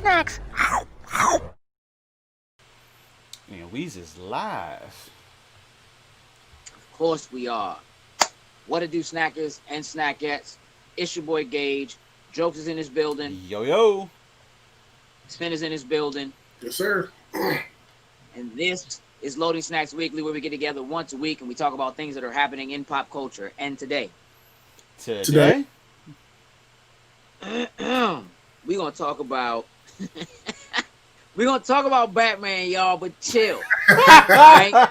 snacks. And Weez is live. Of course we are. What to do, snackers and snackettes? It's your boy Gage. Jokes is in his building. Yo, yo. Spin is in his building. Yes, sir. And this is Loading Snacks Weekly, where we get together once a week and we talk about things that are happening in pop culture. And today, Today? we're gonna talk about we're gonna talk about Batman, y'all, but chill. Right?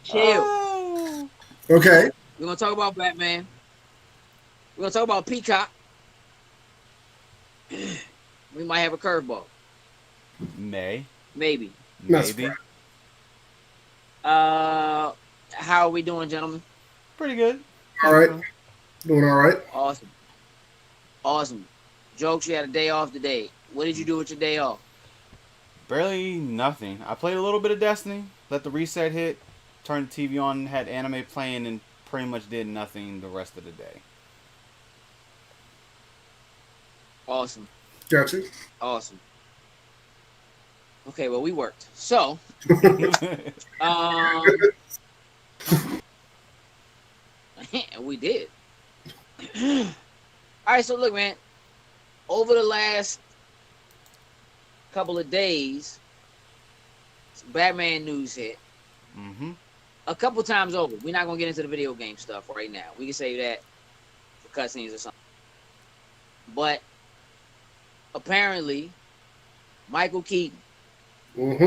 Chill. Oh. Okay. We're gonna talk about Batman. We're gonna talk about Peacock. We might have a curveball. May. Maybe. That's Maybe. fine. How are we doing, gentlemen? Pretty good. All right. Doing all right. Awesome. Awesome. Jokes, you had a day off today. What did you do with your day off? Barely nothing. I played a little bit of Destiny, let the reset hit, turned the TV on, had anime playing, and pretty much did nothing the rest of the day. Awesome. Gotcha. Awesome. Okay, well, we worked. So, we did. All right, so look, man. Over the last couple of days, some Batman news hit. Mm-hmm. A couple times over. We're not going to get into the video game stuff right now. We can save that for cutscenes or something. But apparently, Michael Keaton, Mm-hmm.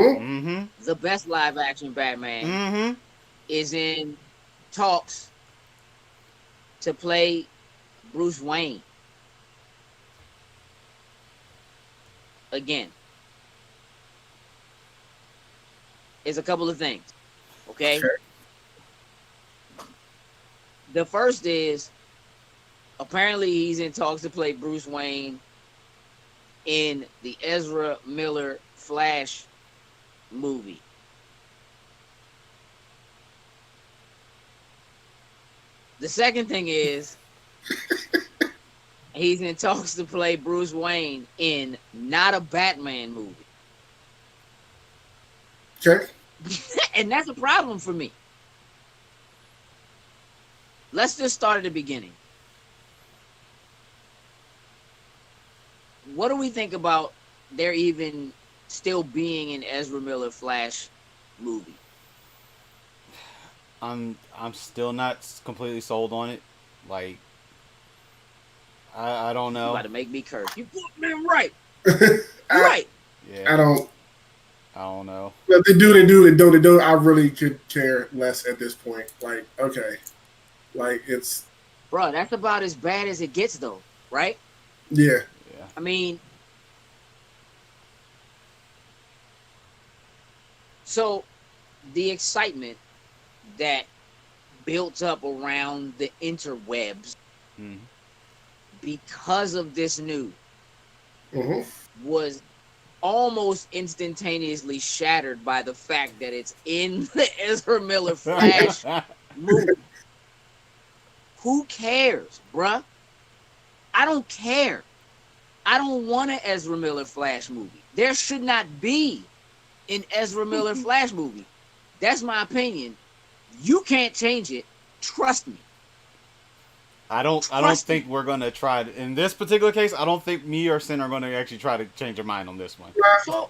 Mm-hmm. the best live-action Batman, Mm-hmm. is in talks to play Bruce Wayne again. It's a couple of things, okay? Okay. The first is, apparently he's in talks to play Bruce Wayne in the Ezra Miller Flash movie. The second thing is, he's in talks to play Bruce Wayne in not a Batman movie. Okay. And that's a problem for me. Let's just start at the beginning. What do we think about there even still being an Ezra Miller Flash movie? I'm still not completely sold on it. Like, I don't You know. about to make me curse. You put me right. I, Right. Yeah, I don't. I don't know. Well, they do. They do. They don't. They don't. I really could care less at this point. Like, okay, like it's Bro, that's about as bad as it gets, though, right? yeah. Yeah. I mean, so the excitement that built up around the interwebs Mm-hmm. because of this news Mm-hmm. was almost instantaneously shattered by the fact that it's in the Ezra Miller Flash movie. Who cares, bruh? I don't care. I don't want an Ezra Miller Flash movie. There should not be an Ezra Miller Flash movie. That's my opinion. You can't change it. Trust me. I don't Trust think we're gonna try to, in this particular case. I don't think me or Sin are gonna actually try to change their mind on this one. So,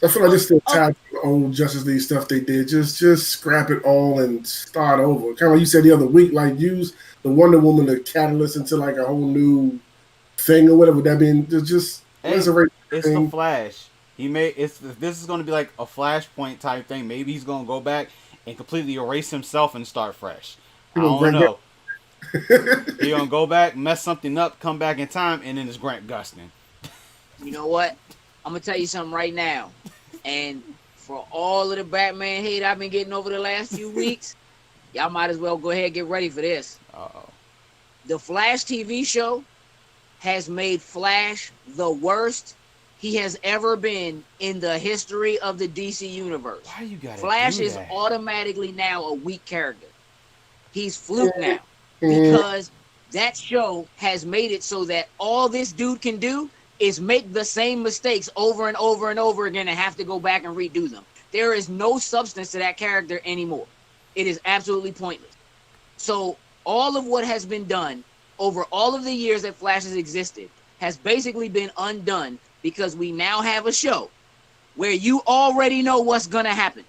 I feel like this still tied to the old Justice League stuff they did. Just scrap it all and start over. Kind of like you said the other week. Like use the Wonder Woman to catalyst into like a whole new thing or whatever. That being just Hey, resurrect it's the thing. Flash. This is gonna be like a Flashpoint type thing. Maybe he's gonna go back and completely erase himself and start fresh. I He gonna don't bring know. He gonna go back, mess something up, come back in time, and then it's Grant Gustin. you know what? I'm going to tell you something right now. And for all of the Batman hate I've been getting over the last few weeks, y'all might as well go ahead and get ready for this. Uh-oh. The Flash TV show has made Flash the worst he has ever been in the history of the DC universe. Why you gotta Flash do is that? automatically now a weak character. He's fluke now Mhm. because that show has made it so that all this dude can do is make the same mistakes over and over and over again and have to go back and redo them. There is no substance to that character anymore. It is absolutely pointless. So all of what has been done over all of the years that Flash has existed has basically been undone because we now have a show where you already know what's going to happen.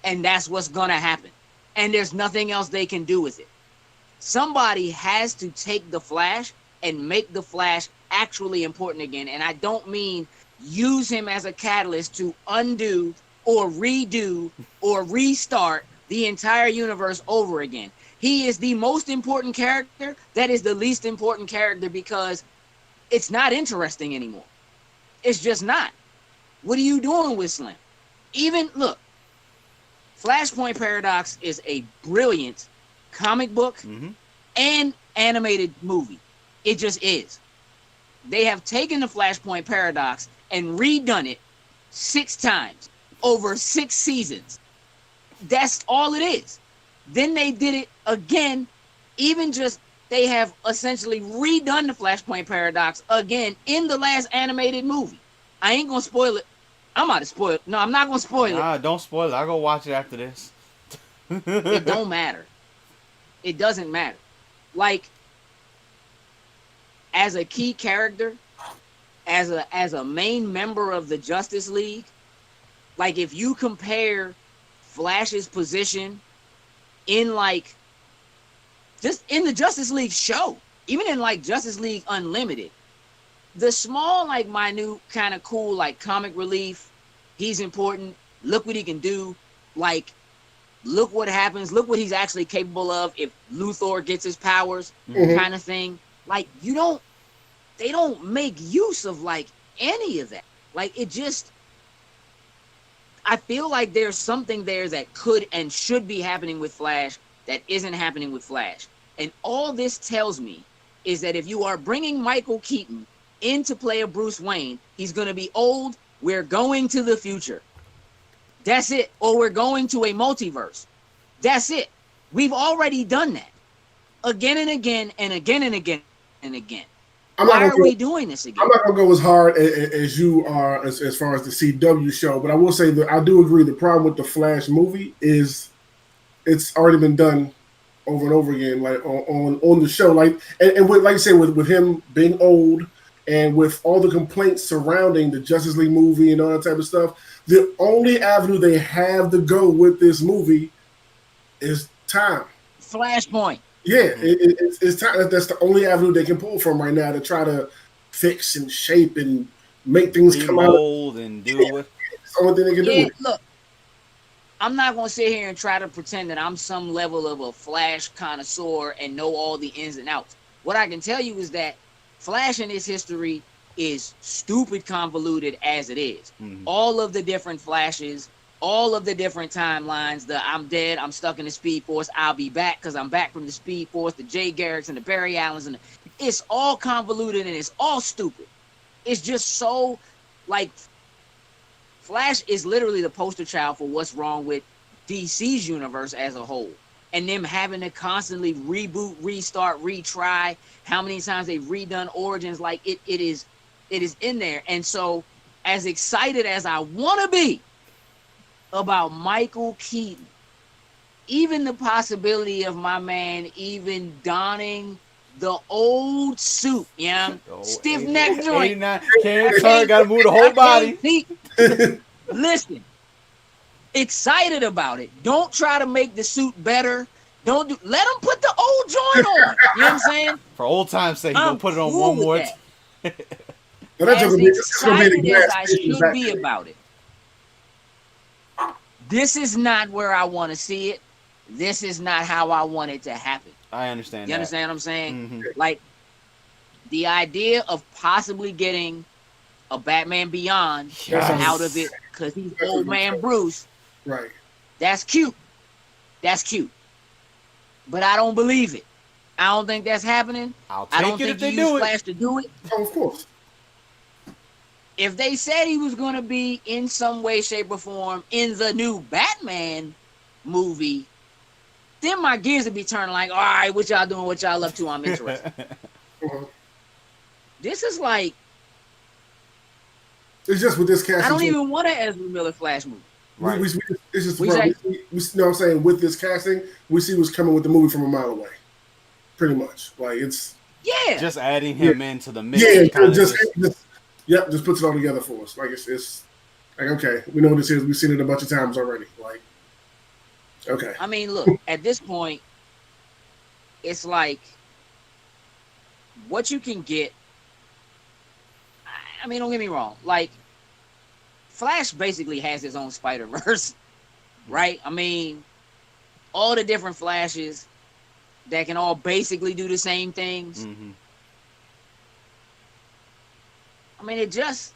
And that's what's going to happen. And there's nothing else they can do with it. Somebody has to take the Flash and make the Flash actually important again. And I don't mean use him as a catalyst to undo or redo or restart the entire universe over again. He is the most important character that is the least important character because it's not interesting anymore. It's just not. What are you doing with Slim? Even, look, Flashpoint Paradox is a brilliant comic book and animated movie. It just is. They have taken the Flashpoint Paradox and redone it 6 times over 6 seasons. That's all it is. Then they did it again, they have essentially redone the Flashpoint Paradox again in the last animated movie. I ain't gonna spoil it. I'm about to spoil it. No, I'm not gonna spoil it. Nah, don't spoil it. I'll go watch it after this. It don't matter. It doesn't matter. Like, as a key character, as a main member of the Justice League, like if you compare Flash's position in like just in the Justice League show, even in like Justice League Unlimited, the small, like minute, kind of cool, like comic relief, he's important. Look what he can do. Like, look what happens. Look what he's actually capable of if Luthor gets his powers, kind of thing. Like, they don't make use of like any of that. Like, it just, I feel like there's something there that could and should be happening with Flash that isn't happening with Flash. And all this tells me is that if you are bringing Michael Keaton in to play a Bruce Wayne, he's going to be old. We're going to the future. That's it. Or we're going to a multiverse. That's it. We've already done that again and again and again and again and again. Why are we doing this again? I'm not going to go as hard as you are as far as the CW show, but I will say that I do agree the problem with the Flash movie is it's already been done over and over again, like on the show. Like, and with, like you say, with him being old and with all the complaints surrounding the Justice League movie and all that type of stuff, the only avenue they have to go with this movie is time. Flashpoint. Yeah, it's time. That's the only avenue they can pull from right now to try to fix and shape and make things come out. And do it. It's the only thing they can do. Look, I'm not going to sit here and try to pretend that I'm some level of a Flash connoisseur and know all the ins and outs. What I can tell you is that Flash in his history is stupid convoluted as it is. All of the different Flashes, all of the different timelines, the I'm dead, I'm stuck in the Speed Force, I'll be back because I'm back from the Speed Force, the Jay Garricks and the Barry Allens, and it's all convoluted and it's all stupid. It's just so, like, Flash is literally the poster child for what's wrong with DC's universe as a whole. And them having to constantly reboot, restart, retry, how many times they've redone Origins, like it is in there. And so, as excited as I want to be about Michael Keaton, even the possibility of my man even donning the old suit, stiff neck joint. Can't turn, gotta move the whole body. Listen, excited about it. Don't try to make the suit better. Let him put the old joint on. You know what I'm saying? For old time's sake, he's gonna put it on one more time. As excited as I should be about it. This is not where I want to see it. This is not how I want it to happen. I understand. You understand what I'm saying? Like, the idea of possibly getting a Batman Beyond out of it because he's old man Bruce. Right. That's cute. That's cute. But I don't believe it. I don't think that's happening. I don't think you use Flash to do it. Oh, of course. If they said he was going to be in some way, shape, or form in the new Batman movie, then my gears would be turning like, all right, what y'all doing? What y'all up to? I'm interested. Uh-huh. This is like, It's just with this casting. I don't even want an Ezra Miller Flash movie. Right. It's just We bro, say- we you know what I'm saying, with this casting, we see what's coming with the movie from a mile away. Pretty much. Like it's Yeah. Just adding him into the mix. yeah, kinda just just puts it all together for us. Like it's like okay, we know what this is. We've seen it a bunch of times already. Like okay. I mean, look, at this point, it's like what you can get. I mean, don't get me wrong. Like, Flash basically has his own Spider-Verse, right? I mean, all the different Flashes that can all basically do the same things. Mm-hmm. I mean, it just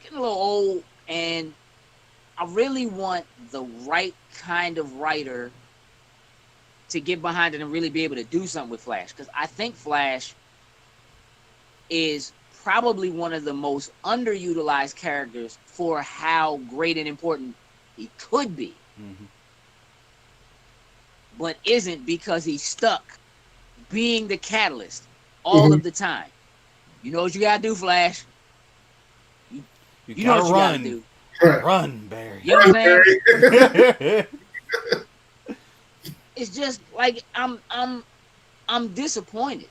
getting a little old, and I really want the right kind of writer to get behind it and really be able to do something with Flash. Because I think Flash is probably one of the most underutilized characters for how great and important he could be, Mm-hmm. but isn't because he's stuck being the catalyst all of the time. You know what you gotta do, Flash. You You know what gotta you run. gotta do. Run, Barry. You know what I'm saying? yeah. It's just like I'm disappointed.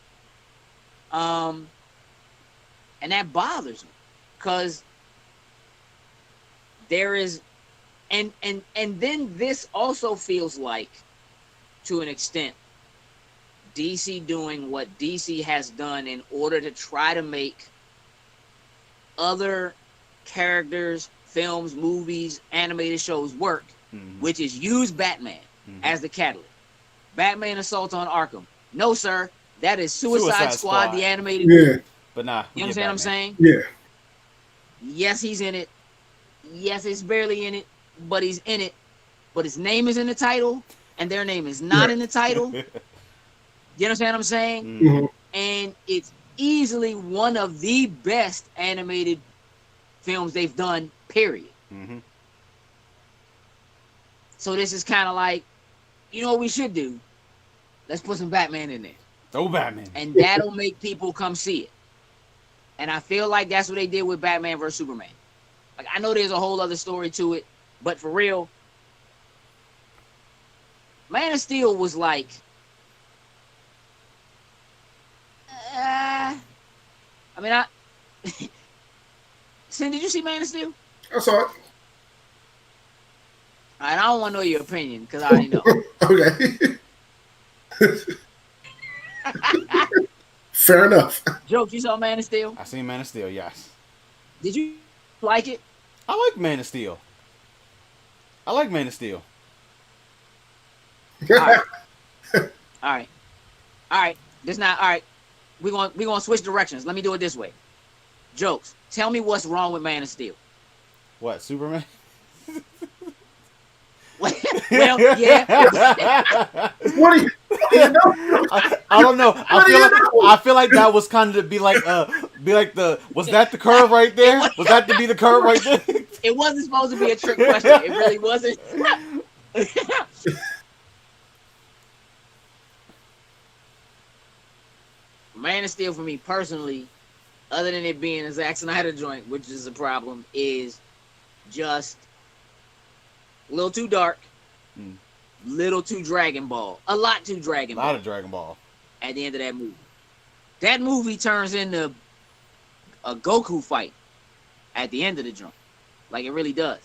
And that bothers me because there is and then this also feels like, to an extent, DC doing what DC has done in order to try to make other characters, films, movies, animated shows work, which is use Batman as the catalyst. Batman Assault on Arkham. No, sir. That is Suicide Squad, the animated movie. But nah. You understand what I'm saying? Yeah. Yes, he's in it. Yes, it's barely in it, but he's in it. But his name is in the title, and their name is not in the title. You understand what I'm saying? Mhm. And it's easily one of the best animated films they've done, period. Mm-hmm. So this is kind of like, you know what we should do? Let's put some Batman in there. Throw Batman. And that'll make people come see it. And I feel like that's what they did with Batman vs. Superman. Like, I know there's a whole other story to it, but for real, Man of Steel was like, I mean, Sin, did you see Man of Steel? I saw it. All right, I don't want to know your opinion because I already know. Okay. Fair enough. Joke, you saw Man of Steel? I seen Man of Steel, yes. Did you like it? I like Man of Steel. I like Man of Steel. All right. All right. This not all right. We're gonna switch directions. Let me do it this way. Jokes. Tell me what's wrong with Man of Steel. What, Superman? Well, yeah. What do you know? I don't know. I feel like that was kind of be like the was that the curve right there? Was that to be the curve right there? It wasn't supposed to be a trick question. It really wasn't. Man of Steel for me personally, other than it being a Zack Snyder joint, which is a problem, is just a little too dark, little too Dragon Ball, a lot too Dragon Ball. A lot of Dragon Ball. At the end of that movie. That movie turns into a Goku fight at the end of the joint. Like, it really does.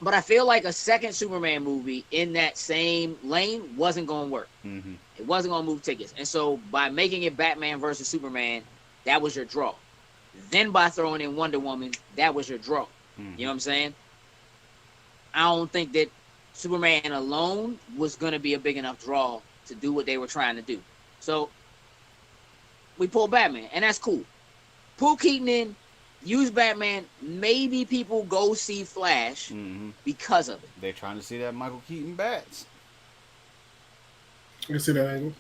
But I feel like a second Superman movie in that same lane wasn't going to work. Mm-hmm. It wasn't going to move tickets. And so by making it Batman versus Superman, that was your draw. Then by throwing in Wonder Woman, that was your draw. Mm-hmm. You know what I'm saying? I don't think that Superman alone was going to be a big enough draw to do what they were trying to do. So we pulled Batman, and that's cool. Pull Keaton in, use Batman. Maybe people go see Flash because of it. They're trying to see that Michael Keaton bats. You see that angle?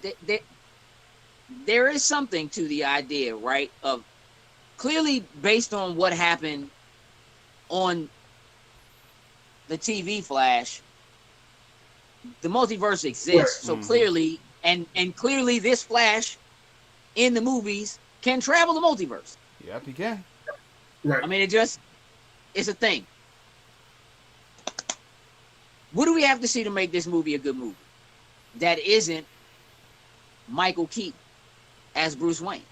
There is something to the idea, right, of clearly based on what happened on the TV Flash, the multiverse exists. So Mhm. clearly, and clearly, this Flash in the movies can travel the multiverse. Yep, he can. Right. I mean, it's a thing. What do we have to see to make this movie a good movie? That isn't Michael Keaton as Bruce Wayne.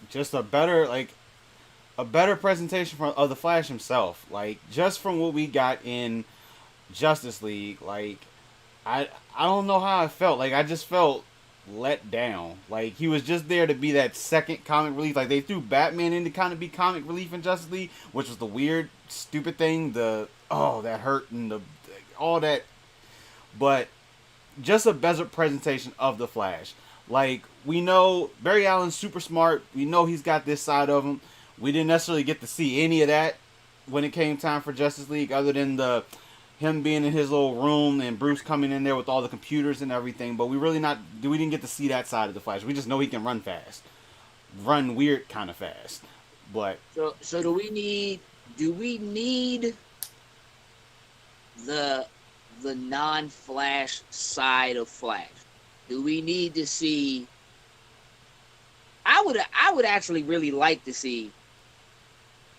Just a better presentation of the Flash himself. Like just from what we got in Justice League, like I don't know how I felt. Like I just felt let down. Like he was just there to be that second comic relief. Like they threw Batman in to kind of be comic relief in Justice League, which was the weird, stupid thing. That hurt and all that. But just a better presentation of the Flash. Like we know Barry Allen's super smart. We know he's got this side of him. We didn't necessarily get to see any of that when it came time for Justice League, other than him being in his little room and Bruce coming in there with all the computers and everything. But we didn't get to see that side of the Flash. We just know he can run fast, run weird kind of fast. But So do we need the non-Flash side of Flash? Do we need to see? I would actually really like to see.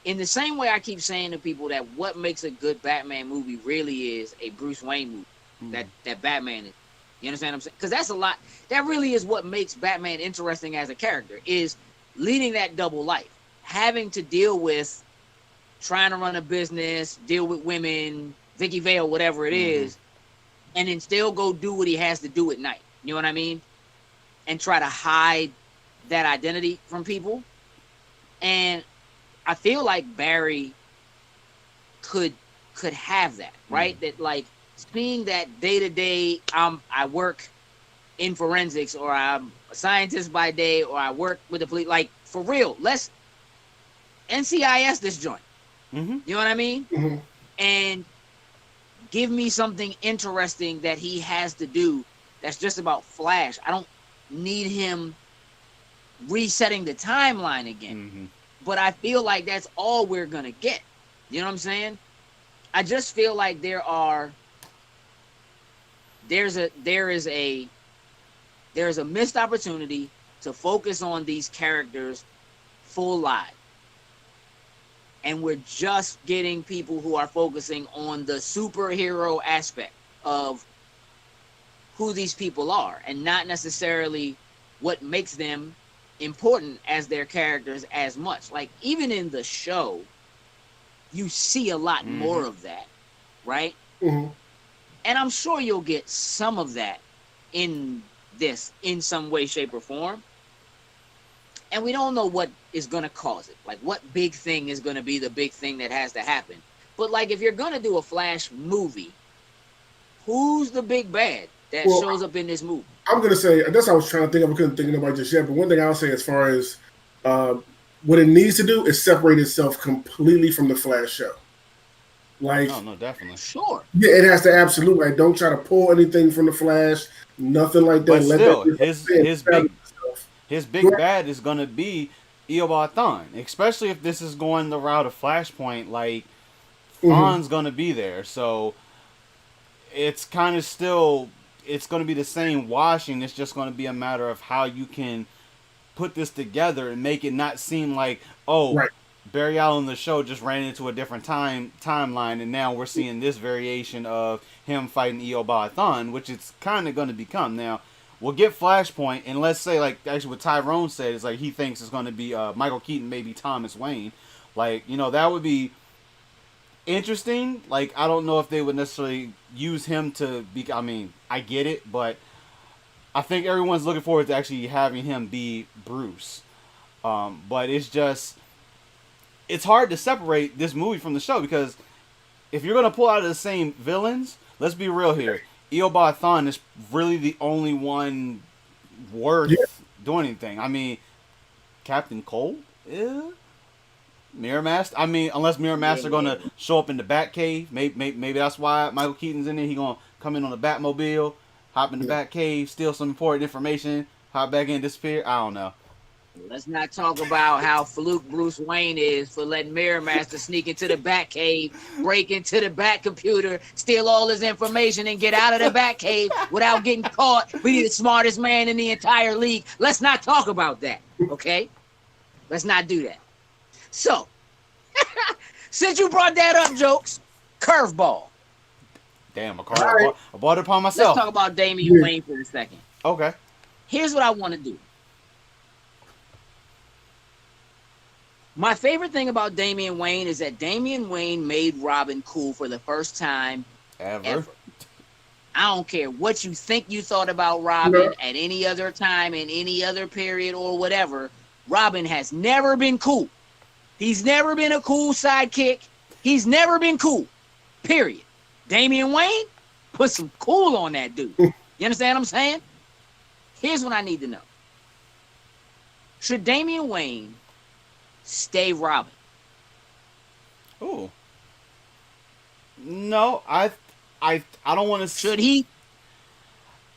In the same way I keep saying to people that what makes a good Batman movie really is a Bruce Wayne movie. That Batman is. You understand what I'm saying? Because that's a lot. That really is what makes Batman interesting as a character, is leading that double life, having to deal with trying to run a business, deal with women, Vicky Vale, whatever it is, and then still go do what he has to do at night. You know what I mean? And try to hide that identity from people. And I feel like Barry could have that, right? That like seeing that day to day, I work in forensics, or I'm a scientist by day, or I work with the police. Like for real, let's NCIS this joint. Mm-hmm. You know what I mean? Mm-hmm. And give me something interesting that he has to do that's just about Flash. I don't need him resetting the timeline again. Mm-hmm. But I feel like that's all we're going to get. You know what I'm saying? I just feel like there is a missed opportunity to focus on these characters full live. And we're just getting people who are focusing on the superhero aspect of who these people are, and not necessarily what makes them important as their characters as much. Like even in the show, you see a lot more of that, right? Mm-hmm. And I'm sure you'll get some of that in this in some way, shape, or form. And we don't know what is going to cause it. Like what big thing is going to be the big thing that has to happen. But like if you're going to do a Flash movie, who's the big bad that shows up in this movie? I'm going to say, that's what I was trying to think of. I couldn't think of nobody just yet. But one thing I'll say as far as what it needs to do is separate itself completely from the Flash show. Like, no, definitely. Sure. Yeah, it has to absolutely. Like, don't try to pull anything from the Flash. Nothing like that. But still, his big bad is going to be Eobard Thawne, especially if this is going the route of Flashpoint. Like, Thawne's going to be there. So it's kind of still, it's going to be the same washing. It's just going to be a matter of how you can put this together and make it not seem like, Barry Allen, the show, just ran into a different timeline, and now we're seeing this variation of him fighting Eobard Thawne, which it's kind of going to become. Now, we'll get Flashpoint, and let's say, like, actually what Tyrone said is, like, he thinks it's going to be Michael Keaton, maybe Thomas Wayne. Like, you know, that would be interesting. Like, I don't know if they would necessarily use him to be, I mean, I get it, but I think everyone's looking forward to actually having him be Bruce. But it's just, it's hard to separate this movie from the show, because if you're going to pull out of the same villains, let's be real here. Eobard Thawne is really the only one worth doing anything. I mean, Captain Cold? Yeah. Mirror Master? I mean, unless Mirror Master going to show up in the Batcave. Maybe that's why Michael Keaton's in there. He going to come in on the Batmobile, hop in the Batcave, steal some important information, hop back in, disappear. I don't know. Let's not talk about how fluke Bruce Wayne is for letting Mirror Master sneak into the Batcave, break into the Bat computer, steal all his information, and get out of the Batcave without getting caught. Be the smartest man in the entire league. Let's not talk about that, okay? Let's not do that. So, since you brought that up, Jokes, curveball. Damn, I bought it upon myself. Let's talk about Damian Wayne for a second. Okay. Here's what I want to do. My favorite thing about Damian Wayne is that Damian Wayne made Robin cool for the first time ever. I don't care what you think you thought about Robin at any other time, in any other period or whatever. Robin has never been cool. He's never been a cool sidekick. He's never been cool. Period. Damian Wayne put some cool on that dude. You understand what I'm saying? Here's what I need to know. Should Damian Wayne stay Robin? Ooh. No, I don't want to. Should he?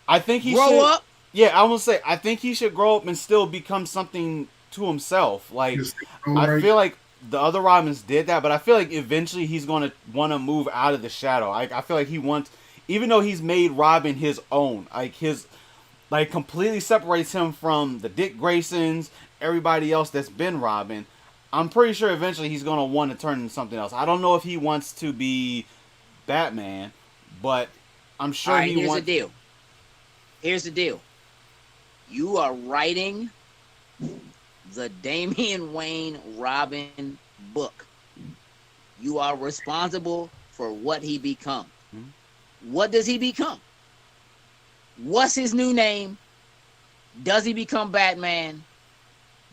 I think he grow should, up. Yeah, I will say I think he should grow up and still become something to himself. Like I feel like the other Robins did that, but I feel like eventually he's gonna want to move out of the shadow. I feel like he wants, even though he's made Robin his own, like completely separates him from the Dick Graysons, everybody else that's been Robin. I'm pretty sure eventually he's gonna want to turn into something else. I don't know if he wants to be Batman, but I'm sure All right, he wants. Here's the deal. You are writing the Damian Wayne Robin book. You are responsible for what he becomes. Mm-hmm. What does he become? What's his new name? Does he become Batman?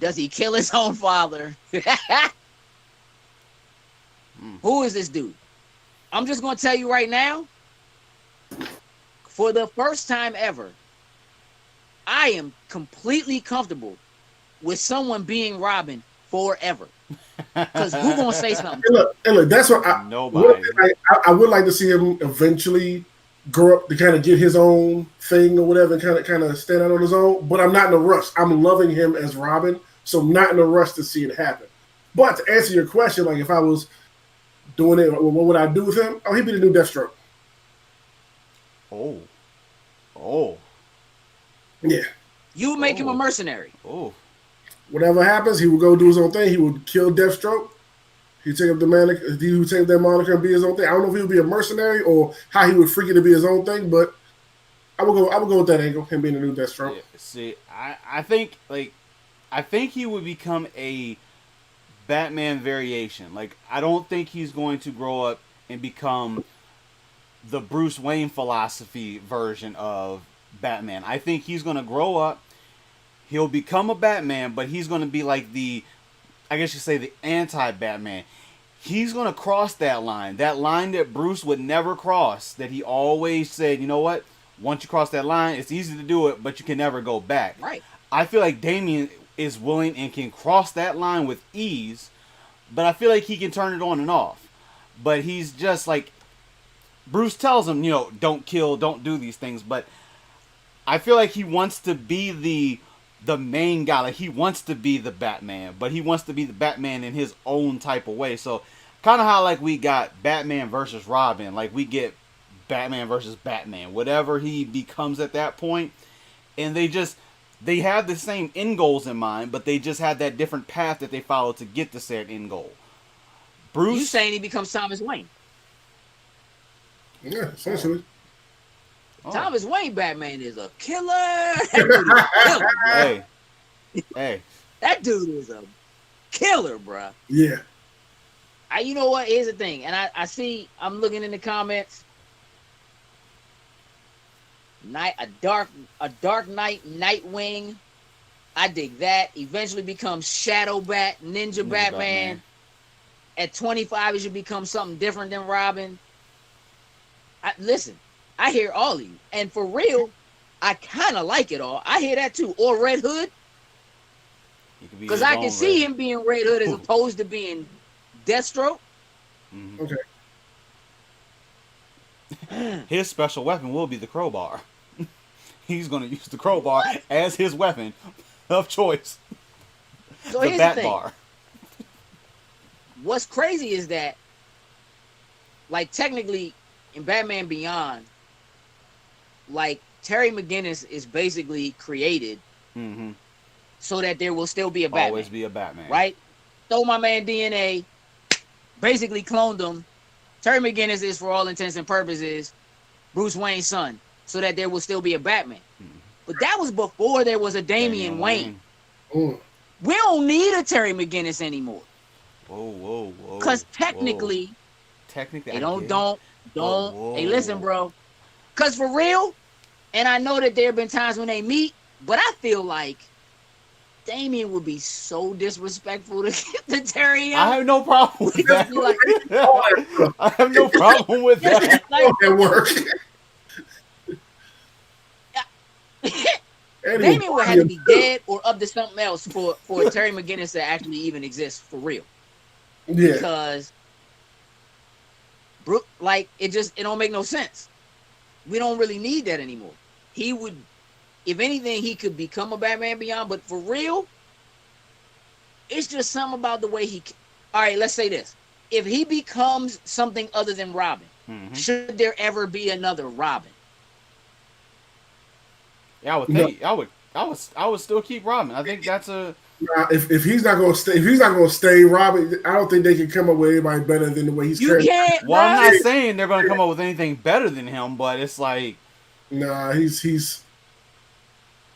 Does he kill his own father? Who is this dude? I'm just going to tell you right now, for the first time ever, I am completely comfortable with someone being Robin forever. Because who's going to say something? And look, that's what I would like to see him eventually grow up to kind of get his own thing or whatever, and kind of stand out on his own. But I'm not in a rush. I'm loving him as Robin, so I'm not in a rush to see it happen. But to answer your question, like if I was doing it, what would I do with him? Oh, he'd be the new Deathstroke. Oh. Yeah. You would make him a mercenary. Oh. Whatever happens, he would go do his own thing. He would kill Deathstroke. He'd take up the moniker. He would take that moniker and be his own thing. I don't know if he would be a mercenary or how he would freak it to be his own thing, but I would go with that angle, him being the new Deathstroke. Yeah, see, I think he would become a Batman variation. Like, I don't think he's going to grow up and become the Bruce Wayne philosophy version of Batman. I think he's going to grow up. He'll become a Batman, but he's going to be like the anti-Batman. He's going to cross that line that Bruce would never cross, that he always said, you know what? Once you cross that line, it's easy to do it, but you can never go back. Right. I feel like Damian is willing and can cross that line with ease, but I feel like he can turn it on and off. But he's just like, Bruce tells him, don't kill, don't do these things, but I feel like he wants to be the main guy. Like, he wants to be the Batman, but he wants to be the Batman in his own type of way. So kind of how like we got Batman versus Robin, like we get Batman versus Batman, whatever he becomes at that point. And they have the same end goals in mind, but they just have that different path that they follow to get to said end goal. Bruce, you saying he becomes Thomas Wayne? Yeah, essentially. Thomas Wayne Batman is a killer. That dude is a killer. Hey. That dude is a killer, bro. Yeah. You know what? Here's the thing, and I see. I'm looking in the comments. A dark Knight, Nightwing. I dig that. Eventually becomes Shadow Bat, Ninja Batman. At 25, he should become something different than Robin. Listen, I hear all of you, and for real, I kind of like it all. I hear that too. Or Red Hood, because I can see him being Red Hood as opposed to being Deathstroke. Mm-hmm. Okay. His special weapon will be the crowbar. He's going to use the crowbar as his weapon of choice. So The here's bat the thing. bar. What's crazy is that, like, technically in Batman Beyond, like, Terry McGinnis is basically created Mm-hmm. so that there will still be a Batman. Always be a Batman. Right? Stole my man DNA, basically cloned him. Terry McGinnis is, for all intents and purposes, Bruce Wayne's son, so that there will still be a Batman. But that was before there was a Damian Wayne. Mm. We don't need a Terry McGinnis anymore. Whoa. Because technically, Technically, hey, don't. Hey, listen, bro. Because for real, and I know that there have been times when they meet, but I feel like Damian would be so disrespectful to Terry. I have no problem with that. Like, I have no problem with that. like, That work. Damian would have to be dead or up to something else for Terry McGinnis to actually even exist for real. Yeah. Because, like, it don't make no sense. We don't really need that anymore. He would, if anything, he could become a Batman Beyond, but for real, it's just something about the way he. All right, let's say this: if he becomes something other than Robin, should there ever be another Robin? Yeah, I would think I would still keep Robin. I think that's a. If he's not gonna stay Robin, I don't think they can come up with anybody better than the way he's. You can't. Well, I'm not saying they're gonna come up with anything better than him, but it's like. Nah, he's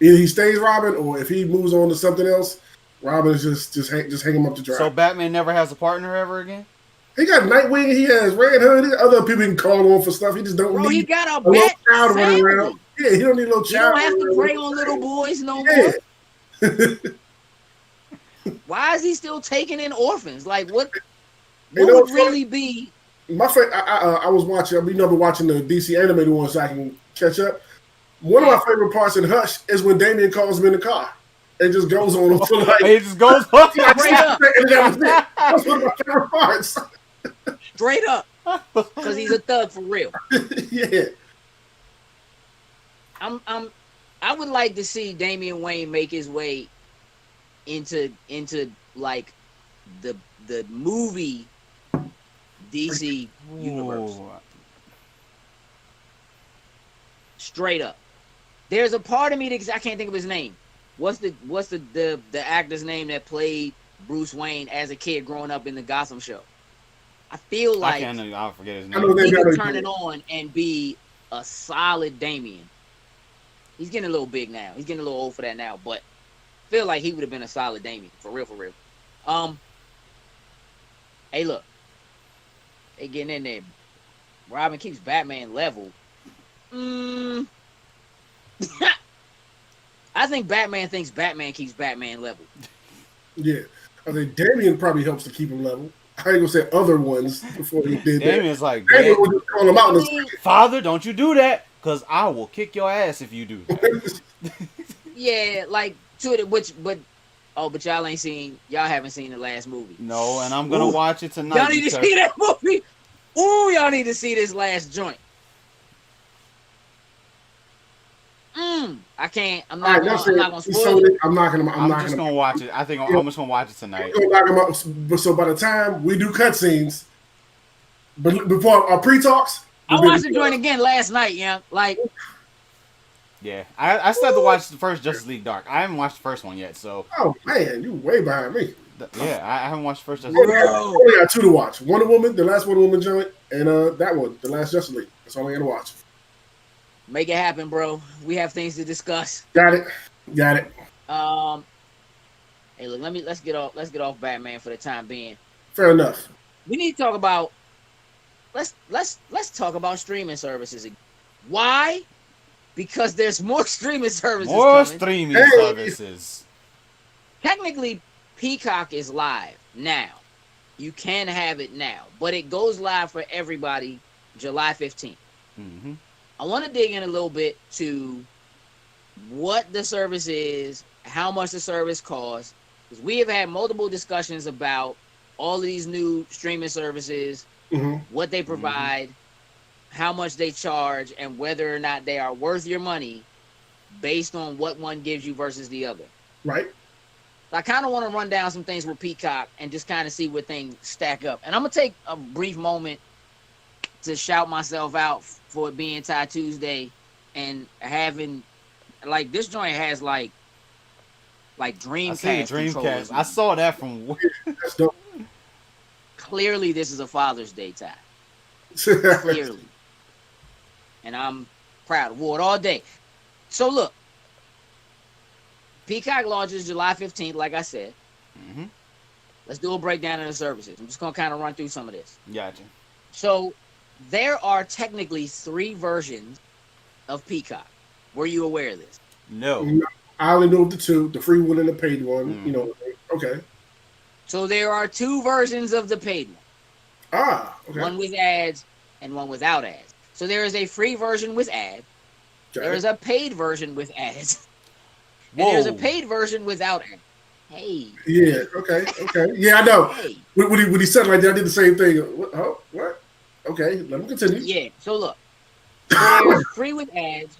either he stays Robin, or if he moves on to something else, Robin is just hang him up to dry. So Batman never has a partner ever again. He got Nightwing. He has Red Hood. Other people can call on for stuff. He just don't need. He got a little child running around. Yeah, he don't need a little child. He don't have to prey on little boys no more. Why is he still taking in orphans? Like, what would really be? My favorite. I was watching. I've been watching the DC animated one so I can catch up. One of my favorite parts in Hush is when Damian calls him in the car. It just goes on until like it just goes on. Straight up. That's one of my favorite parts. Straight up, because he's a thug for real. Yeah. I would like to see Damian Wayne make his way into like the movie DC universe. Straight up. There's a part of me that I can't think of his name. What's the actor's name that played Bruce Wayne as a kid growing up in the Gotham show? I feel like I'll forget his name. He could turn it on and be a solid Damian. He's getting a little big now. He's getting a little old for that now, but I feel like he would have been a solid Damian. For real. Hey, look. They getting in there. Robin keeps Batman level. I think Batman thinks Batman keeps Batman level. Yeah. I think Damian probably helps to keep him level. I ain't gonna say other ones before he did Damian's that. like, Damian would just call him out in the Father, don't you do that, because I will kick your ass if you do that. Yeah, like to it, but y'all haven't seen the last movie. No, and I'm gonna watch it tonight. Y'all need to see that movie. Ooh, y'all need to see this last joint. I can't. I'm not gonna spoil it. I'm just gonna watch it. I think I'm just gonna watch it tonight. So by the time we do cutscenes, but before our pre-talks, I watched the joint again last night. Yeah, like. Yeah, I still have to watch the first Justice League Dark. I haven't watched the first one yet, so. Oh man, you way behind me. Yeah, I haven't watched the first Justice League. I only got two to watch: Wonder Woman, the last Wonder Woman joint, and that one, the last Justice League. That's all I got to watch. Make it happen, bro. We have things to discuss. Got it. Hey, look. Let's get off Batman for the time being. Fair enough. We need to talk about. Let's talk about streaming services. Why? Because there's more streaming services. Services. Technically, Peacock is live now. You can have it now, but it goes live for everybody July 15th. Mm-hmm. I want to dig in a little bit to what the service is, how much the service costs, because we have had multiple discussions about all of these new streaming services, what they provide, how much they charge, and whether or not they are worth your money based on what one gives you versus the other. Right. I kind of want to run down some things with Peacock and just kind of see where things stack up. And I'm gonna take a brief moment to shout myself out for it being Tie Tuesday and having like this joint has like Dreamcast. I see the Dreamcast. I saw that from. That's dope. Clearly, this is a Father's Day tie. Clearly, and I'm proud. Wore it all day. So look, Peacock launches July 15th, like I said. Mm-hmm. Let's do a breakdown of the services. I'm just gonna kind of run through some of this. Gotcha. So there are technically 3 versions of Peacock. Were you aware of this? No. I only know of the 2, the free one and the paid one. Mm. You know, okay. So there are 2 versions of the paid one. Okay. One with ads and one without ads. So there is a free version with ads. Okay. There is a paid version with ads. And there's a paid version without ads. Hey. Yeah, okay. Yeah, I know. Hey. When he said it like that, I did the same thing. What? Okay, let me continue. Yeah, so look. So there's free with ads,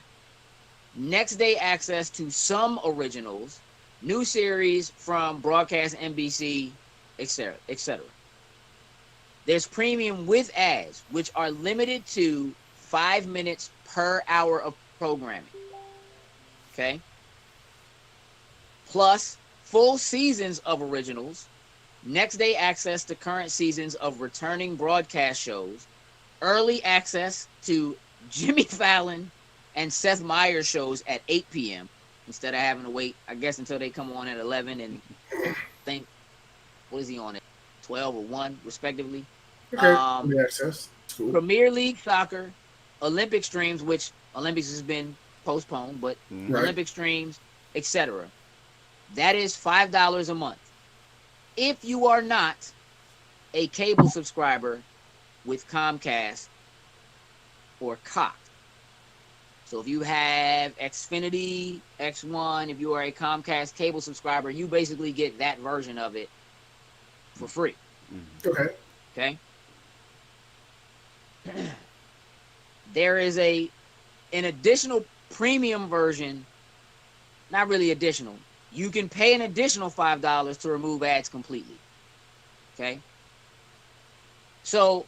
next day access to some originals, new series from broadcast NBC, etc., etc. There's premium with ads, which are limited to 5 minutes per hour of programming. Okay? Plus full seasons of originals, next day access to current seasons of returning broadcast shows, early access to Jimmy Fallon and Seth Meyers shows at 8 p.m. instead of having to wait, I guess, until they come on at 11 and think, what is he on at 12 or 1, respectively. Okay, access. Cool. Premier League Soccer, Olympic Streams, which Olympics has been postponed, but Right. Olympic Streams, etc. That is $5 a month. If you are not a cable subscriber with Comcast or Cox. So if you have Xfinity, X1, if you are a Comcast cable subscriber, you basically get that version of it for free. Okay. Okay? There is an additional premium version, not really additional. You can pay an additional $5 to remove ads completely. Okay? So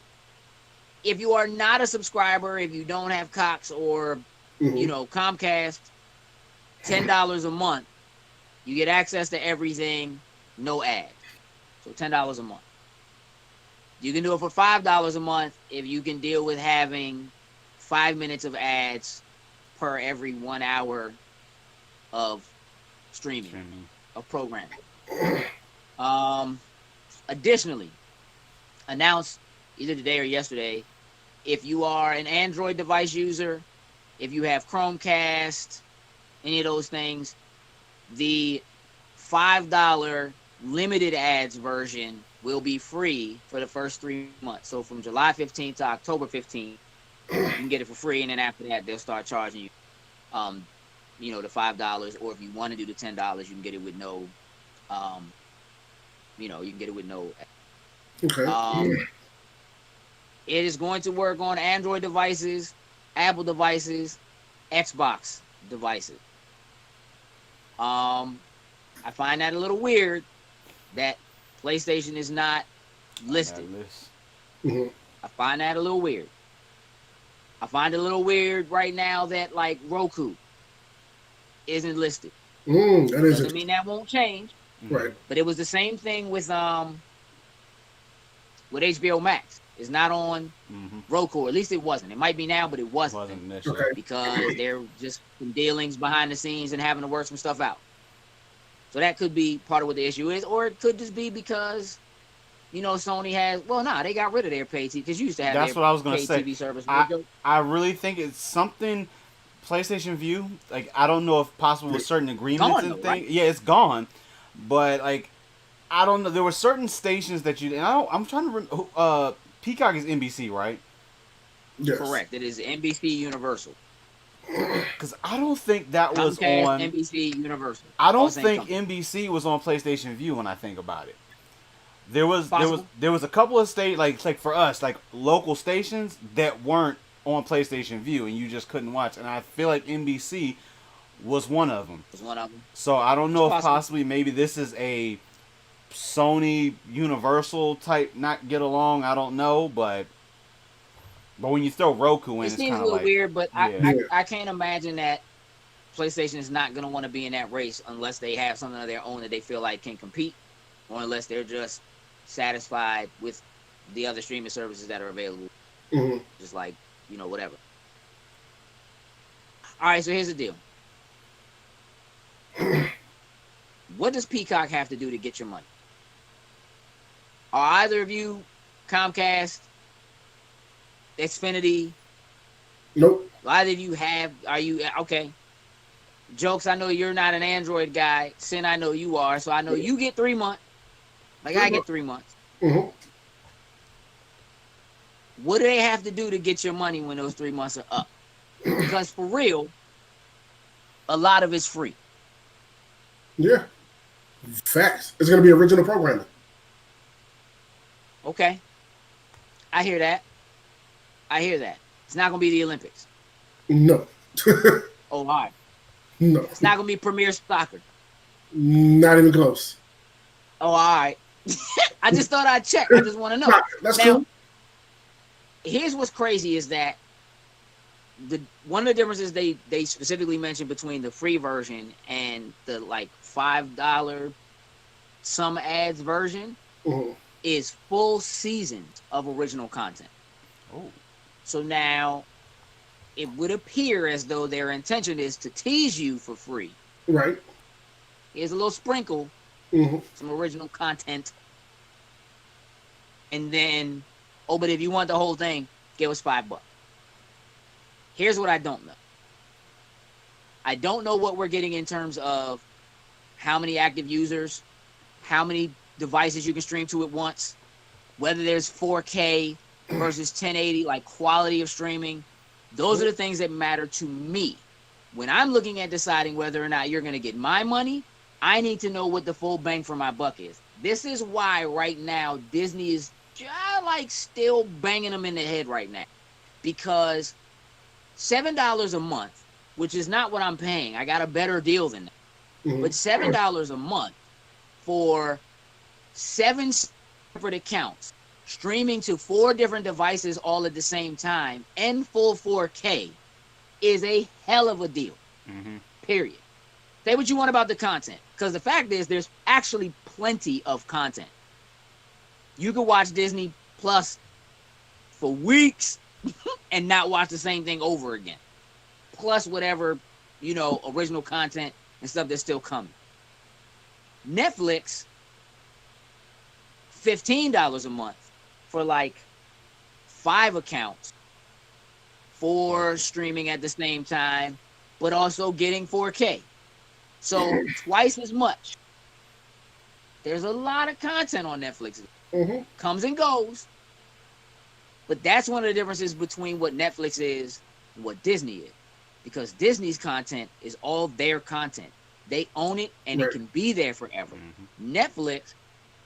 if you are not a subscriber, if you don't have Cox or Comcast, $10 a month, you get access to everything, no ads. So $10 a month. You can do it for $5 a month if you can deal with having 5 minutes of ads per every 1 hour of streaming. Of programming. Additionally, announced either today or yesterday, if you are an Android device user, if you have Chromecast, any of those things, the $5 limited ads version will be free for the first 3 months. So from July 15th to October 15th, you can get it for free, and then after that, they'll start charging you, the $5. Or if you want to do the $10, you can get it with no, you can get it with no. Okay. It is going to work on Android devices, Apple devices, Xbox devices. I find that a little weird that PlayStation is not listed. I find that a little weird. I find it a little weird right now that like Roku isn't listed. That is Doesn't mean that won't change. Right. But it was the same thing with HBO Max. It's not on Roku. At least it wasn't. It might be now, but it wasn't. Because they're just some dealings behind the scenes and having to work some stuff out. So that could be part of what the issue is, or it could just be because, Sony has. Well, they got rid of their pay TV because you used to have. That's what I was gonna say. TV service. I really think it's something. PlayStation View, like I don't know if possible with certain agreements and things. Right? Yeah, it's gone, but like I don't know. There were certain stations that I'm trying to remember. Peacock is NBC, right? Yes. Correct. It is NBC Universal. Because I don't think that was Comcast, on NBC Universal. I don't think NBC was on PlayStation View when I think about it. There was a couple of like for us, like local stations that weren't on PlayStation View and you just couldn't watch. And I feel like NBC was one of them. Was one of them. So I don't know It's if possible. possibly maybe this is a Sony Universal type not get along. I don't know, but when you throw Roku in, It it's seems kind a of little like weird, but yeah. I can't imagine that PlayStation is not going to want to be in that race unless they have something of their own that they feel like can compete, or unless they're just satisfied with the other streaming services that are available. Mm-hmm. Just like, whatever. All right, so here's the deal. What does Peacock have to do to get your money? Are either of you Comcast, Xfinity? Nope. Either of you are you okay? Jokes, I know you're not an Android guy. Sin, I know you are, so I know you get 3 months. Like I get 3 months. Mm-hmm. What do they have to do to get your money when those 3 months are up? Because for real, a lot of it's free. Yeah. Facts. It's going to be original programming. Okay. I hear that. It's not going to be the Olympics. No. Oh, all right. No. It's not going to be Premier Soccer. Not even close. Oh, all right. I just thought I'd check. I just want to know. That's now, cool. Here's what's crazy is that one of the differences they specifically mentioned between the free version and the like $5 some ads version is full seasons of original content. Oh. So now it would appear as though their intention is to tease you for free. Right. Here's a little sprinkle, some original content. And then, but if you want the whole thing, give us $5. Here's what I don't know. I don't know what we're getting in terms of how many active users, how many devices you can stream to at once, whether there's 4K versus 1080, like quality of streaming. Those are the things that matter to me. When I'm looking at deciding whether or not you're going to get my money, I need to know what the full bang for my buck is. This is why right now Disney is still banging them in the head right now. Because $7 a month, which is not what I'm paying. I got a better deal than that. But $7 a month for 7 separate accounts, streaming to 4 different devices all at the same time, and full 4K is a hell of a deal. Period. Say what you want about the content, because the fact is there's actually plenty of content. You can watch Disney Plus for weeks and not watch the same thing over again. Plus whatever, original content and stuff that's still coming. Netflix, $15 a month for like 5 accounts for streaming at the same time, but also getting 4K. So twice as much. There's a lot of content on Netflix. Comes and goes. But that's one of the differences between what Netflix is and what Disney is. Because Disney's content is all their content. They own it, and it can be there forever. Netflix,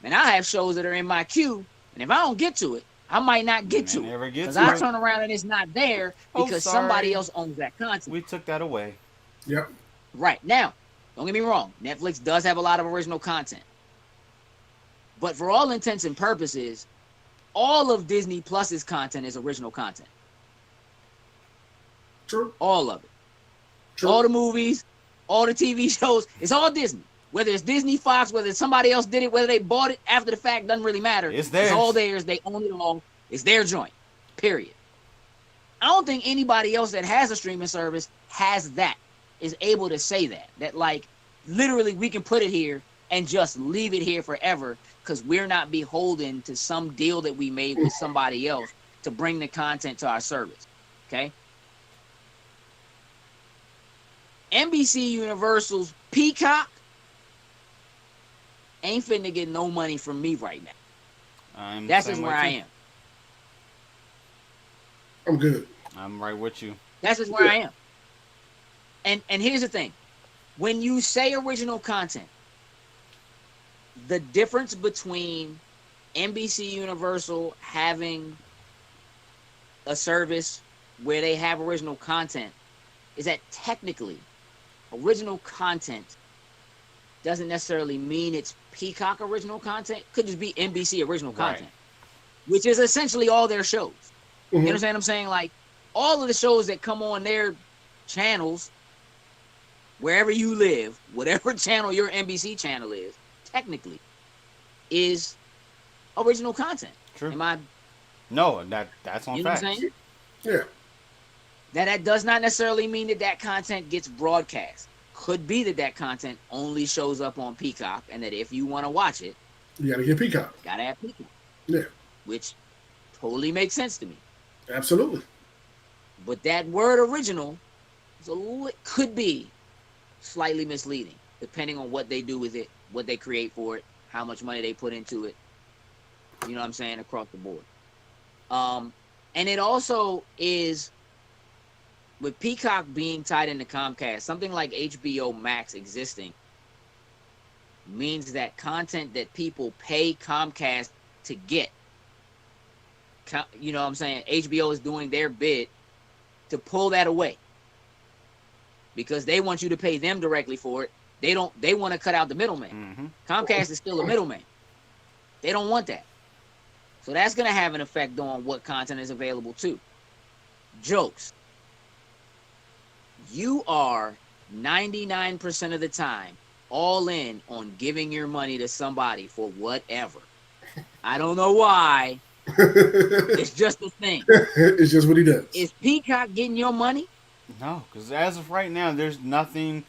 man, I have shows that are in my queue, and if I don't get to it, I might not get to it. Because I turn around and it's not there because somebody else owns that content. We took that away. Yep. Right. Now, don't get me wrong. Netflix does have a lot of original content. But for all intents and purposes, all of Disney Plus's content is original content. True. All of it. True. All the movies, all the TV shows, it's all Disney. Whether it's Disney, Fox, whether somebody else did it, whether they bought it after the fact, doesn't really matter. It's theirs. It's all theirs. They own it all. It's their joint. Period. I don't think anybody else that has a streaming service has that, is able to say that. That, like, literally we can put it here and just leave it here forever because we're not beholden to some deal that we made with somebody else to bring the content to our service. Okay? NBC Universal's Peacock ain't finna get no money from me right now. That's just where I am. I'm good. I'm right with you. That's just where I am. And here's the thing. When you say original content, the difference between NBC Universal having a service where they have original content is that technically original content doesn't necessarily mean it's Peacock original content. Could just be NBC original content, which is essentially all their shows. You understand what I'm saying? Like, all of the shows that come on their channels, wherever you live, whatever channel your NBC channel is, technically, is original content. True. Am I? No, that's on You know facts. what I'm saying? Yeah. That does not necessarily mean that content gets broadcast. Could be that content only shows up on Peacock, and that if you want to watch it, You got to get Peacock. gotta have Peacock. Yeah. Which totally makes sense to me. Absolutely. But that word original could be slightly misleading, depending on what they do with it, what they create for it, how much money they put into it. You know what I'm saying? Across the board. And it also is, with Peacock being tied into Comcast, something like HBO Max existing means that content that people pay Comcast to get, you know what I'm saying? HBO is doing their bid to pull that away because they want you to pay them directly for it. They want to cut out the middleman. Comcast is still a middleman. They don't want that. So that's going to have an effect on what content is available too. Jokes. You are 99% of the time all in on giving your money to somebody for whatever. I don't know why. It's just a thing. It's just what he does. Is Peacock getting your money? No, because as of right now, there's nothing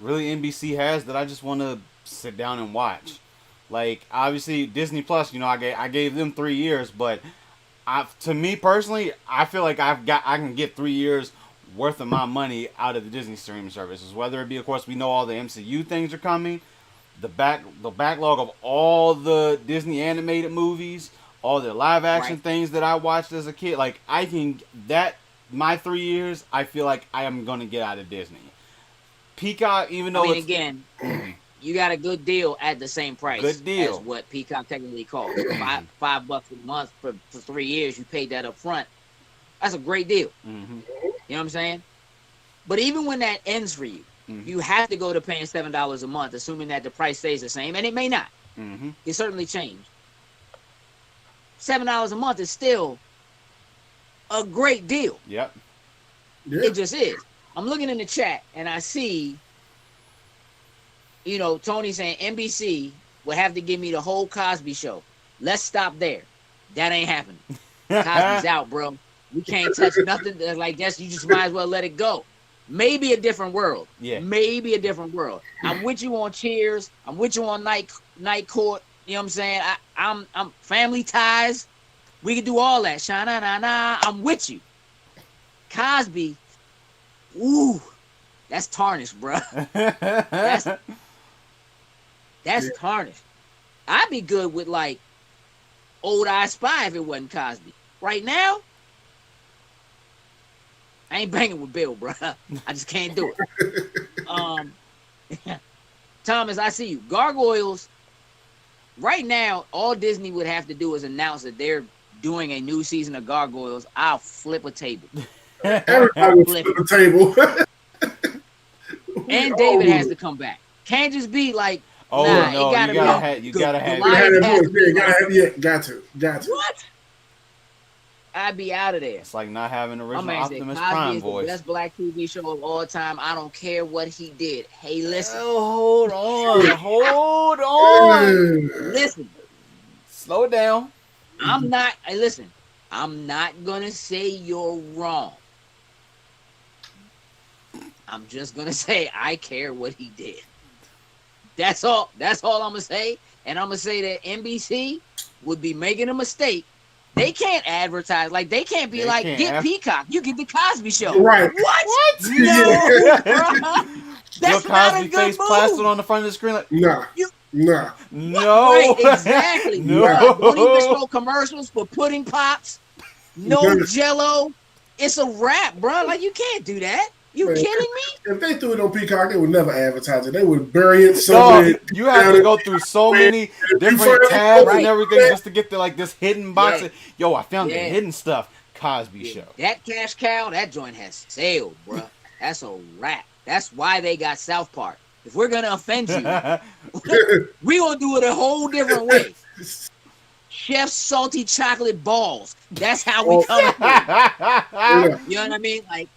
really NBC has that I just want to sit down and watch. Like, obviously, Disney Plus, you know, I gave them 3 years, but to me personally, I feel like I can get 3 years worth of my money out of the Disney streaming services. Whether it be, of course, we know all the MCU things are coming, the backlog of all the Disney animated movies, all the live action things that I watched as a kid. Like, my 3 years, I feel like I am gonna get out of Disney. Peacock, even though again, you got a good deal at the same price. Good deal. As what Peacock technically costs. $5 a month for 3 years. You paid that up front. That's a great deal. You know what I'm saying? But even when that ends for you, you have to go to paying $7 a month, assuming that the price stays the same, and it may not. It certainly changed. $7 a month is still a great deal. Yep. Yeah. It just is. I'm looking in the chat and I see, you know, Tony saying NBC will have to give me the whole Cosby Show. Let's stop there. That ain't happening. Cosby's out, bro. We can't touch nothing like that. You just might as well let it go. Maybe a different world. Yeah. Maybe a different world. I'm with you on Cheers. I'm with you on Night Court. You know what I'm saying? I'm Family Ties. We can do all that. Sha-na-na-na. I'm with you. Cosby. Ooh. That's tarnished, bro. That's tarnished. I'd be good with like Old I Spy if it wasn't Cosby. Right now, I ain't banging with Bill, bro. I just can't do it. Thomas, I see you. Gargoyles. Right now, all Disney would have to do is announce that they're doing a new season of Gargoyles. I'll flip a table. Everybody will flip a table. And David has to come back. Can't just be like, oh nah, no, you gotta have Got to. What? I'd be out of there. It's like not having original My man Optimus said, Cosby Prime is voice. the best black TV show of all time. I don't care what he did. Hey, listen. Oh, hold on. Listen. Slow down. I'm not gonna say you're wrong. I'm just gonna say I care what he did. That's all I'm gonna say. And I'm gonna say that NBC would be making a mistake. They can't advertise. Like, they can't be like, get Peacock. You get the Cosby Show. Right. What? No, bro. That's not a Cosby good face move. plastered on the front of the screen. Like, Nah. no. Right, exactly. No. Don't even show commercials for pudding pops. No Jello. It's a wrap, bro. Like, you can't do that. You kidding me? If they threw it on Peacock, they would never advertise it. They would bury it somewhere. You have to go through so many different tabs and everything just to get to like this hidden box. Yeah. Yo, I found the hidden stuff. Cosby Show. That cash cow, that joint has sailed, bro. That's a wrap. That's why they got South Park. If we're gonna offend you, we gonna do it a whole different way. Chef's salty chocolate balls. That's how we coming through. Yeah. You know what I mean? Like,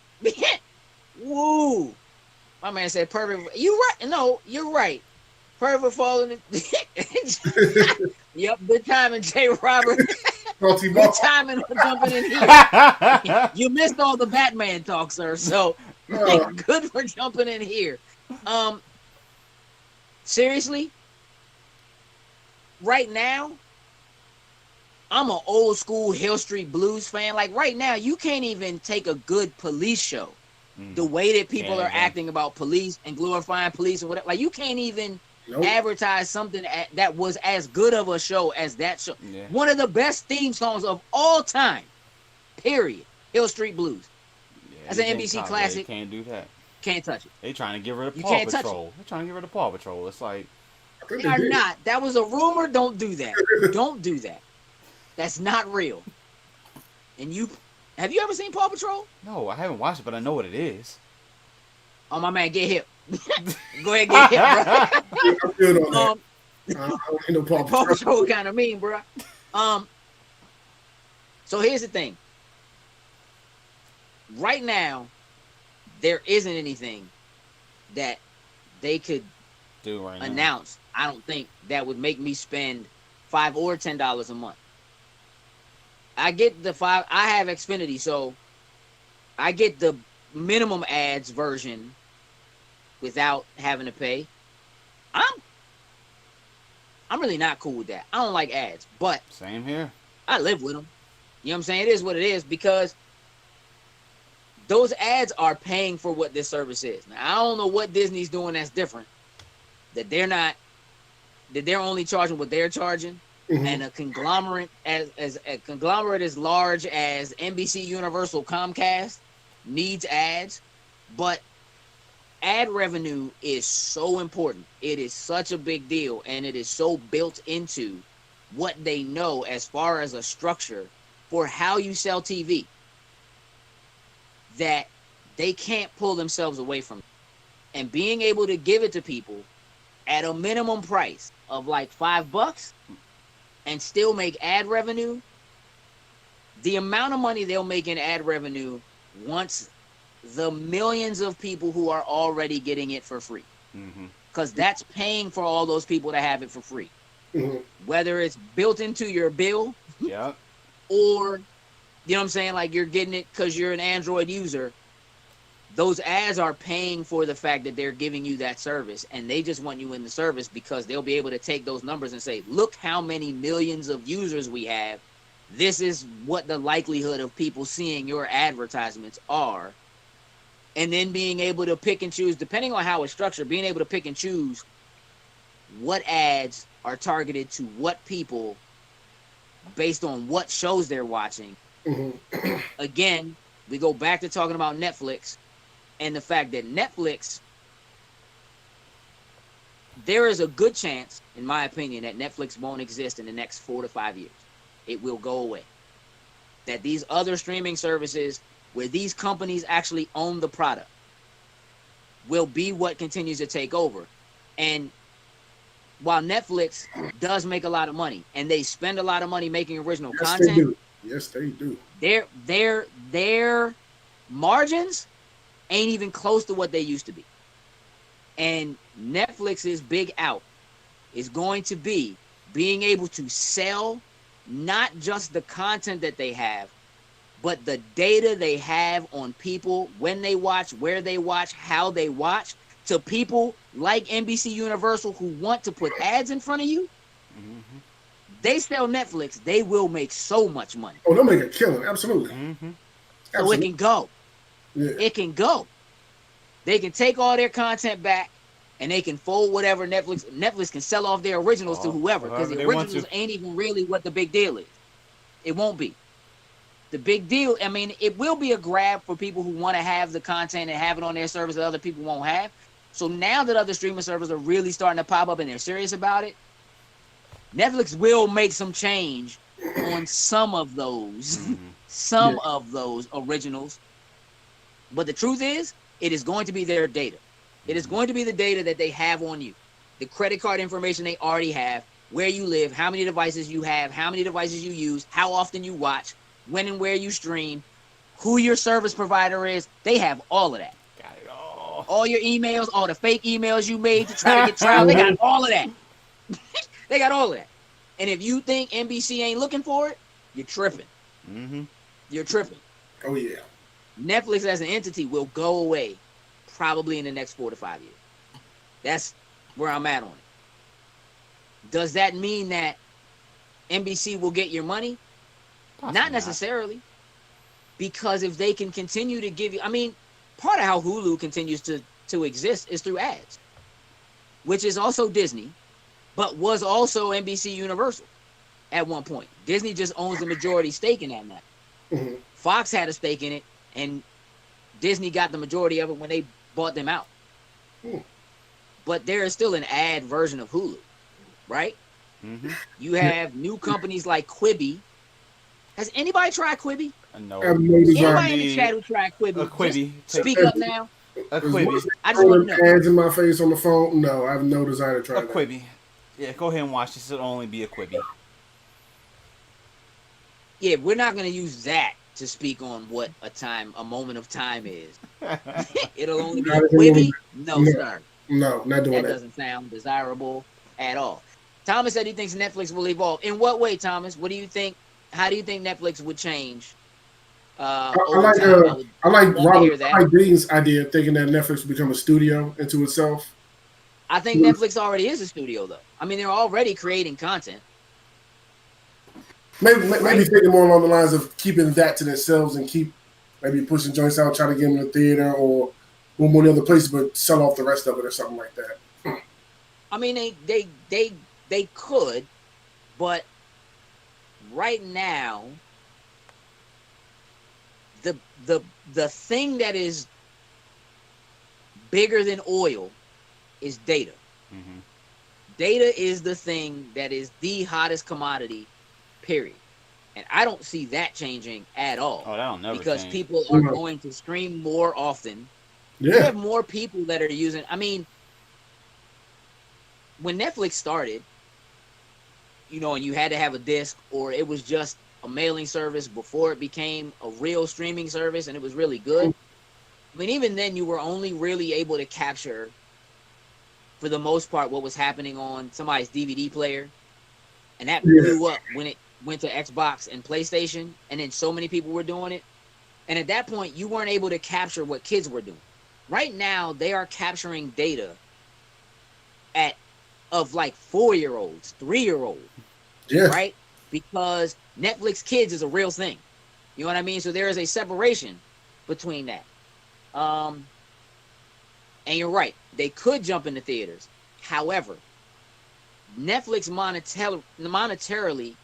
woo. My man said perfect. You right? No, you're right. Perfect falling. Yep, good timing, J. Robert. Salty Good balls. timing for jumping in here. You missed all the Batman talk, sir. So good for jumping in here. Seriously, right now, I'm an old school Hill Street Blues fan. Like right now, you can't even take a good police show. The way that people are acting about police and glorifying police and whatever. Like you can't even advertise something that was as good of a show as that show. Yeah. One of the best theme songs of all time. Period. Hill Street Blues. Yeah, That's an NBC classic. They can't do that. Can't touch it. They trying to get rid of You Paw can't touch Patrol. They're trying to get rid of Paw Patrol. It's like They are not. That was a rumor. Don't do that. Don't do that. That's not real. And have you ever seen Paw Patrol? no, I haven't watched it, but I know what it is. Oh my man, get hip. Go ahead, get hip, bro. I'm good on that. I don't know Paw Paw Patrol. Patrol kind of mean, bro. So here's the thing. Right now, there isn't anything that they could Do right now. announce. I don't think that would make me spend $5 or $10 a month. I get the $5. I have Xfinity, so I get the minimum ads version without having to pay. I'm really not cool with that. I don't like ads, but Same here. I live with them. You know what I'm saying? It is what it is because those ads are paying for what this service is. Now, I don't know what Disney's doing that's different. That they're only charging what they're charging. Mhm. And a conglomerate as a conglomerate as large as NBC Universal Comcast needs ads, but ad revenue is so important. It is such a big deal, and it is so built into what they know as far as a structure for how you sell TV that they can't pull themselves away from it. And being able to give it to people at a minimum price of like $5 and still make ad revenue, the amount of money they'll make in ad revenue once the millions of people who are already getting it for free. Because that's paying for all those people to have it for free. Mhm. Whether it's built into your bill Yep. or, you know what I'm saying, like you're getting it because you're an Android user, those ads are paying for the fact that they're giving you that service, and they just want you in the service because they'll be able to take those numbers and say, look how many millions of users we have. This is what the likelihood of people seeing your advertisements are. And then being able to pick and choose, depending on how it's structured, being able to pick and choose what ads are targeted to what people based on what shows they're watching. Mhm. Again, we go back to talking about Netflix and the fact that Netflix, there is a good chance, in my opinion, that Netflix won't exist in the next 4 to 5 years. It will go away. That these other streaming services, where these companies actually own the product, will be what continues to take over. And while Netflix does make a lot of money, and they spend a lot of money making original Yes, content, they do. Yes, they do. their margins ain't even close to what they used to be. And Netflix's big out is going to be being able to sell not just the content that they have, but the data they have on people, when they watch, where they watch, how they watch, to people like NBC Universal who want to put ads in front of you. Mm-hmm. They sell Netflix, they will make so much money. Oh, they'll make a killing. Absolutely. Mm-hmm. So Absolutely. it can go. Yeah. It can go. They can take all their content back and they can fold whatever Netflix can sell off their originals to whoever, because the However they want originals to. ain't even really what the big deal is. It won't be. The big deal, I mean, it will be a grab for people who want to have the content and have it on their service that other people won't have. So now that other streaming services are really starting to pop up and they're serious about it, Netflix will make some change on some of those, Mm-hmm. some of those originals. But the truth is, It is going to be their data. It is going to be the data that they have on you, the credit card information they already have, where you live, how many devices you have, how many devices you use, how often you watch, when and where you stream, who your service provider is. They have all of that. Got it all. All your emails, all the fake emails you made to try to get trial, they got all of that. They got all of that. And if you think NBC ain't looking for it, you're tripping. Mm-hmm. You're tripping. Oh yeah. Netflix as an entity will go away probably in the next 4 to 5 years. That's where I'm at on it. Does that mean that NBC will get your money? Possibly Not necessarily. Because if they can continue to give you, I mean, part of how Hulu continues to exist is through ads, which is also Disney, but was also NBC Universal at one point. Disney just owns the majority stake in that now. Mm-hmm. Fox had a stake in it, and Disney got the majority of it when they bought them out. But there is still an ad version of Hulu, right? Mm-hmm. You have new companies like Quibi. Has anybody tried Quibi? No. Anybody in the chat who tried Quibi? A Quibi. Just speak up now. A Quibi. I just want to know. Ads in my face on the phone? No, I have no desire to try A that. Quibi. Yeah, go ahead and watch this. It'll only be a Quibi. Yeah, we're not going to use that to speak on what a moment of time is. It'll only be a Quibi? No, sir. No, not doing that. That doesn't sound desirable at all. Thomas said he thinks Netflix will evolve. In what way, Thomas? What do you think? How do you think Netflix would change? I like Robert Dean's idea of thinking that Netflix would become a studio into itself. I think Netflix already is a studio, though. I mean, they're already creating content. Maybe thinking more along the lines of keeping that to themselves and keep maybe pushing joints out, trying to get them in the theater or one more other places, but sell off the rest of it or something like that. I mean, they could, but right now, the thing that is bigger than oil is data. Mm-hmm. Data is the thing that is the hottest commodity, period. And I don't see that changing at all. Oh, that'll never because change. people are going to stream more often. Yeah. You have more people that are using. I mean, when Netflix started, and you had to have a disc, or it was just a mailing service before it became a real streaming service, and it was really good. I mean, even then, you were only really able to capture, for the most part, what was happening on somebody's DVD player, and that blew up when it went to Xbox and PlayStation, and then so many people were doing it. And at that point, you weren't able to capture what kids were doing. Right now, they are capturing data of like 4-year-olds, 3-year-olds, right? Because Netflix Kids is a real thing. You know what I mean? So there is a separation between that. And you're right. They could jump into theaters. However, Netflix monetarily,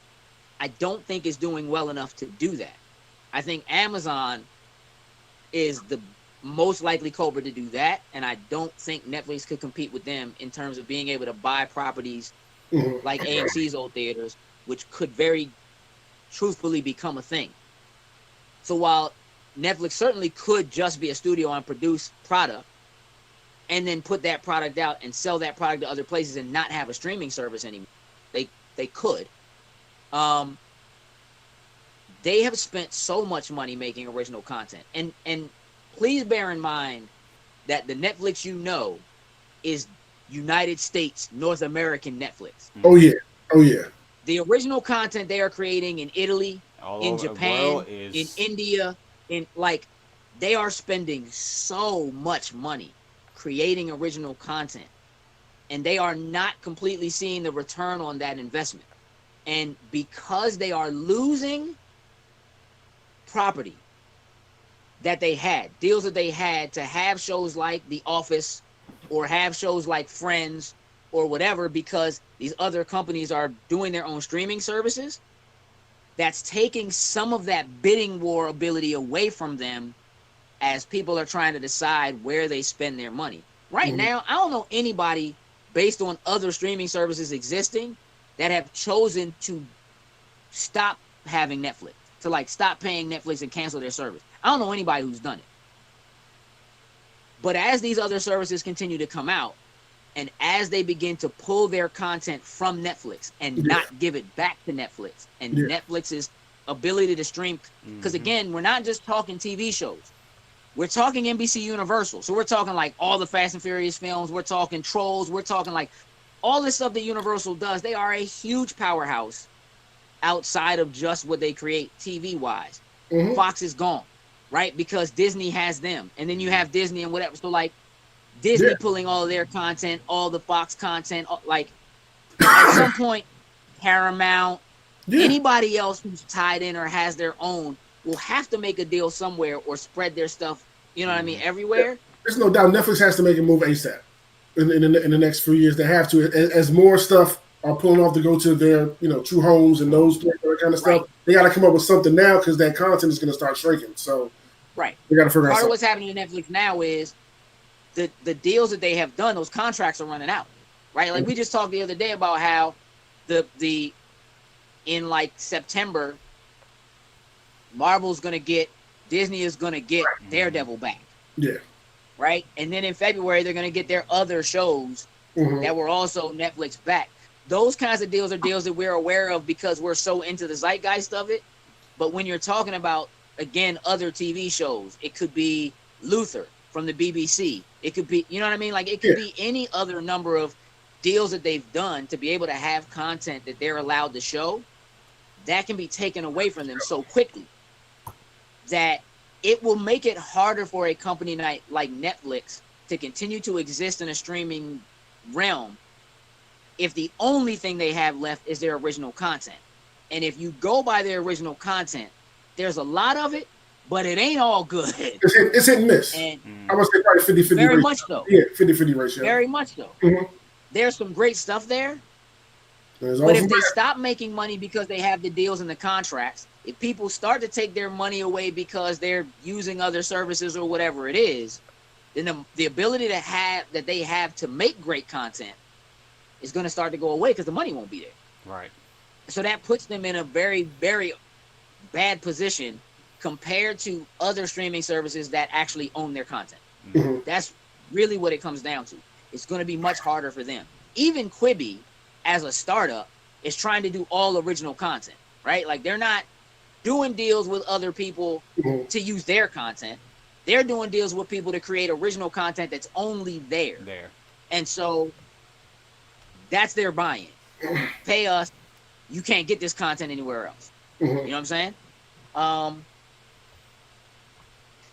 I don't think is doing well enough to do that. I think Amazon is the most likely culprit to do that, and I don't think Netflix could compete with them in terms of being able to buy properties like AMC's old theaters, which could very truthfully become a thing. So while Netflix certainly could just be a studio and produce product and then put that product out and sell that product to other places and not have a streaming service anymore, they could. They have spent so much money making original content. And please bear in mind that the Netflix is United States, North American Netflix. Oh, yeah. The original content they are creating in Italy, in Japan, in India, they are spending so much money creating original content. And they are not completely seeing the return on that investment. And because they are losing property that they had, deals that they had to have shows like The Office or have shows like Friends or whatever, because these other companies are doing their own streaming services, that's taking some of that bidding war ability away from them as people are trying to decide where they spend their money. Right now, I don't know anybody based on other streaming services existing that have chosen to stop having Netflix, to stop paying Netflix and cancel their service. I don't know anybody who's done it. But as these other services continue to come out, and as they begin to pull their content from Netflix and not give it back to Netflix, and Netflix's ability to stream, because again, we're not just talking TV shows. We're talking NBC Universal. So we're talking like all the Fast and Furious films. We're talking Trolls. We're talking like all this stuff that Universal does. They are a huge powerhouse outside of just what they create TV-wise. Fox is gone, right? Because Disney has them. And then you have Disney and whatever. So like Disney pulling all of their content, all the Fox content, like at some point, Paramount, anybody else who's tied in or has their own will have to make a deal somewhere or spread their stuff, you know what I mean, everywhere. There's no doubt Netflix has to make a move ASAP in the next few years. They have to. As more stuff are pulling off to go to their, true homes and those kind of stuff, they got to come up with something now because that content is going to start shrinking. So they got to figure out part of what's happening to Netflix now is the deals that they have done, those contracts are running out, right? Like we just talked the other day about how the in like September, Marvel's going to get, Disney is going to get Daredevil back. Yeah. Right? And then in February, they're going to get their other shows that were also Netflix back. Those kinds of deals are deals that we're aware of because we're so into the zeitgeist of it. But when you're talking about, again, other TV shows, it could be Luther from the BBC. It could be, you know what I mean? Like it could be any other number of deals that they've done to be able to have content that they're allowed to show that can be taken away from them so quickly that it will make it harder for a company like Netflix to continue to exist in a streaming realm if the only thing they have left is their original content. And if you go by their original content, there's a lot of it, but it ain't all good. It's hit and miss. And I would say probably 50-50 very ratio. much so. Yeah, 50-50 ratio. Very much so. There's some great stuff there. But if they stop making money because they have the deals and the contracts, if people start to take their money away because they're using other services or whatever it is, then the ability that they have to make great content is going to start to go away because the money won't be there. Right. So that puts them in a very, very bad position compared to other streaming services that actually own their content. That's really what it comes down to. It's going to be much harder for them. Even Quibi, as a startup, is trying to do all original content, right? Like they're not doing deals with other people to use their content. They're doing deals with people to create original content that's only there. And so that's their buy-in. Pay us. You can't get this content anywhere else. You know what I'm saying?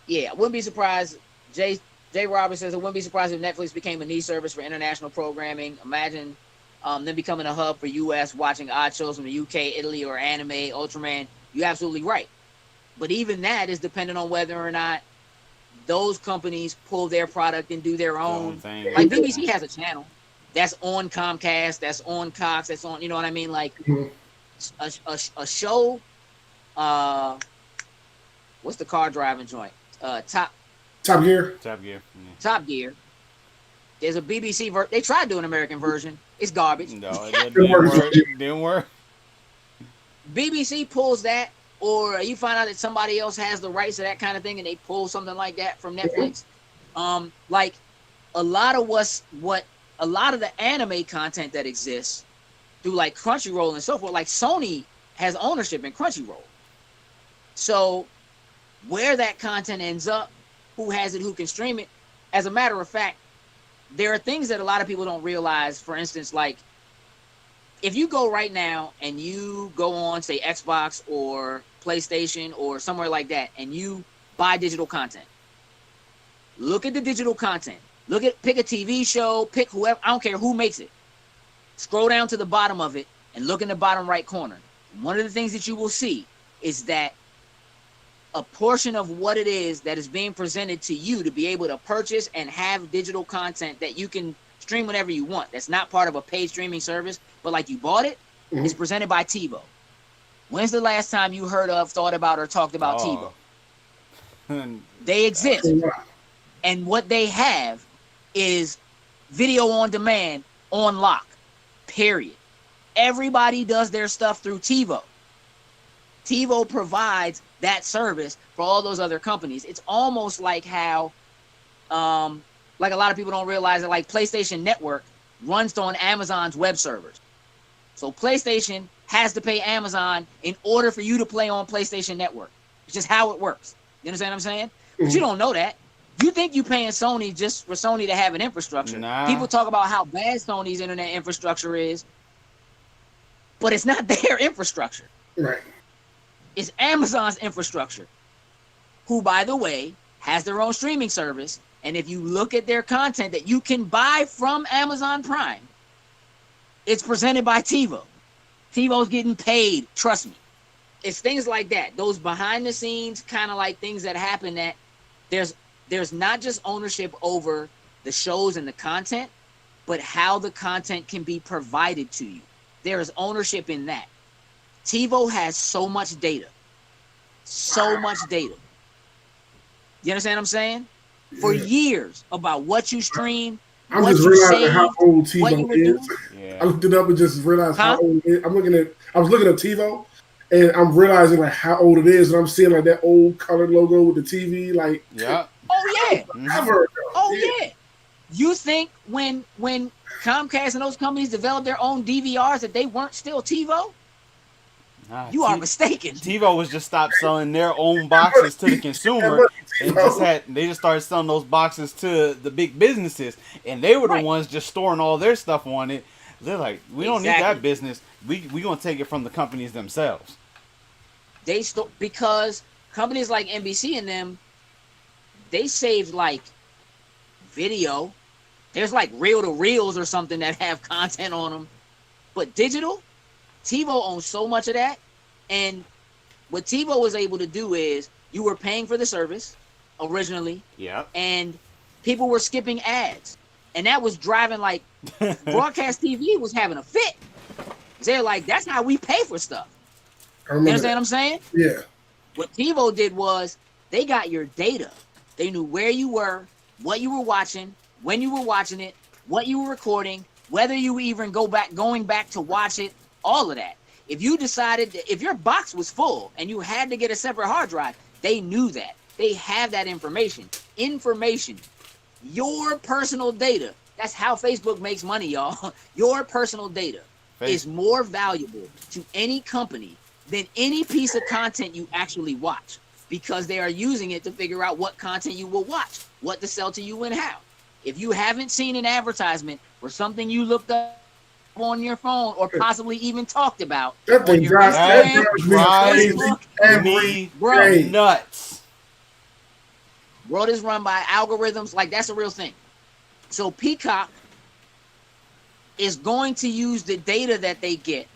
Yeah, I wouldn't be surprised. Jay Roberts says, I wouldn't be surprised if Netflix became a niche service for international programming. Imagine them becoming a hub for U.S. watching odd shows from the U.K., Italy, or anime, Ultraman. You're absolutely right. But even that is dependent on whether or not those companies pull their product and do their own thing. Like BBC has a channel that's on Comcast, that's on Cox, that's on, you know what I mean? Like a show, what's the car driving joint? Top Gear. Top Gear. There's a BBC they tried to do an American version. It's garbage. No, it didn't work. BBC pulls that, or you find out that somebody else has the rights to that kind of thing, and they pull something like that from Netflix. Like a lot of the anime content that exists through like Crunchyroll and so forth. Like Sony has ownership in Crunchyroll, so where that content ends up, who has it, who can stream it. As a matter of fact, there are things that a lot of people don't realize. For instance, like if you go right now and you go on, say, Xbox or PlayStation or somewhere like that, and you buy digital content, look at the digital content. Pick a TV show, pick whoever, I don't care who makes it. Scroll down to the bottom of it and look in the bottom right corner. One of the things that you will see is that a portion of what it is that is being presented to you to be able to purchase and have digital content that you can stream whenever you want. That's not part of a paid streaming service, but like you bought it, it's presented by TiVo. When's the last time you heard of, thought about, or talked about TiVo? They exist. And what they have is video on demand on lock, period. Everybody does their stuff through TiVo. TiVo provides that service for all those other companies. It's almost like how Like a lot of people don't realize that like PlayStation Network runs on Amazon's web servers. So PlayStation has to pay Amazon in order for you to play on PlayStation Network. It's just how it works. You understand what I'm saying? But you don't know that. You think you paying Sony just for Sony to have an infrastructure. Nah. People talk about how bad Sony's internet infrastructure is, but it's not their infrastructure. Right. It's Amazon's infrastructure, who, by the way, has their own streaming service. And if you look at their content that you can buy from Amazon Prime, it's presented by TiVo. TiVo's getting paid, trust me. It's things like that. Those behind the scenes kind of like things that happen that there's not just ownership over the shows and the content, but how the content can be provided to you. There is ownership in that. TiVo has so much data. So much data. You understand what I'm saying? For years about what you stream, I'm what just you realizing save, how old what you TiVo would is. do. Yeah. I looked it up and just realized Huh? how old it is. I was looking at TiVo and I'm realizing like how old it is, and I'm seeing like that old colored logo with the TV, like Yeah. Oh yeah. ever. Oh yeah. You think when Comcast and those companies developed their own DVRs that they weren't still TiVo? Nah, You are mistaken. TiVo was just stopped selling their own boxes to the consumer, and they just started selling those boxes to the big businesses, and they were the Right. ones just storing all their stuff on it. They're like, we don't need that Exactly. business. We gonna take it from the companies themselves. Because companies like NBC and them, they saved like video. There's like reel to reels or something that have content on them, but digital, TiVo owns so much of that. And what TiVo was able to do is you were paying for the service originally, Yep. and people were skipping ads, and that was driving like broadcast TV was having a fit. They're like, that's how we pay for stuff. I You remember understand what that. I'm saying? Yeah. What TiVo did was they got your data. They knew where you were, what you were watching, when you were watching it, what you were recording, whether you were even going back to watch it, all of that. If you decided that if your box was full and you had to get a separate hard drive, they knew that. They have that information. Your personal data. That's how Facebook makes money, y'all. Your personal data is more valuable to any company than any piece of content you actually watch, because they are using it to figure out what content you will watch, what to sell to you and how. If you haven't seen an advertisement or something you looked up on your phone or possibly even talked about That on thing your drives Instagram, me Facebook, every day. nuts. world is run by algorithms. Like, that's a real thing. So Peacock is going to use the data that they get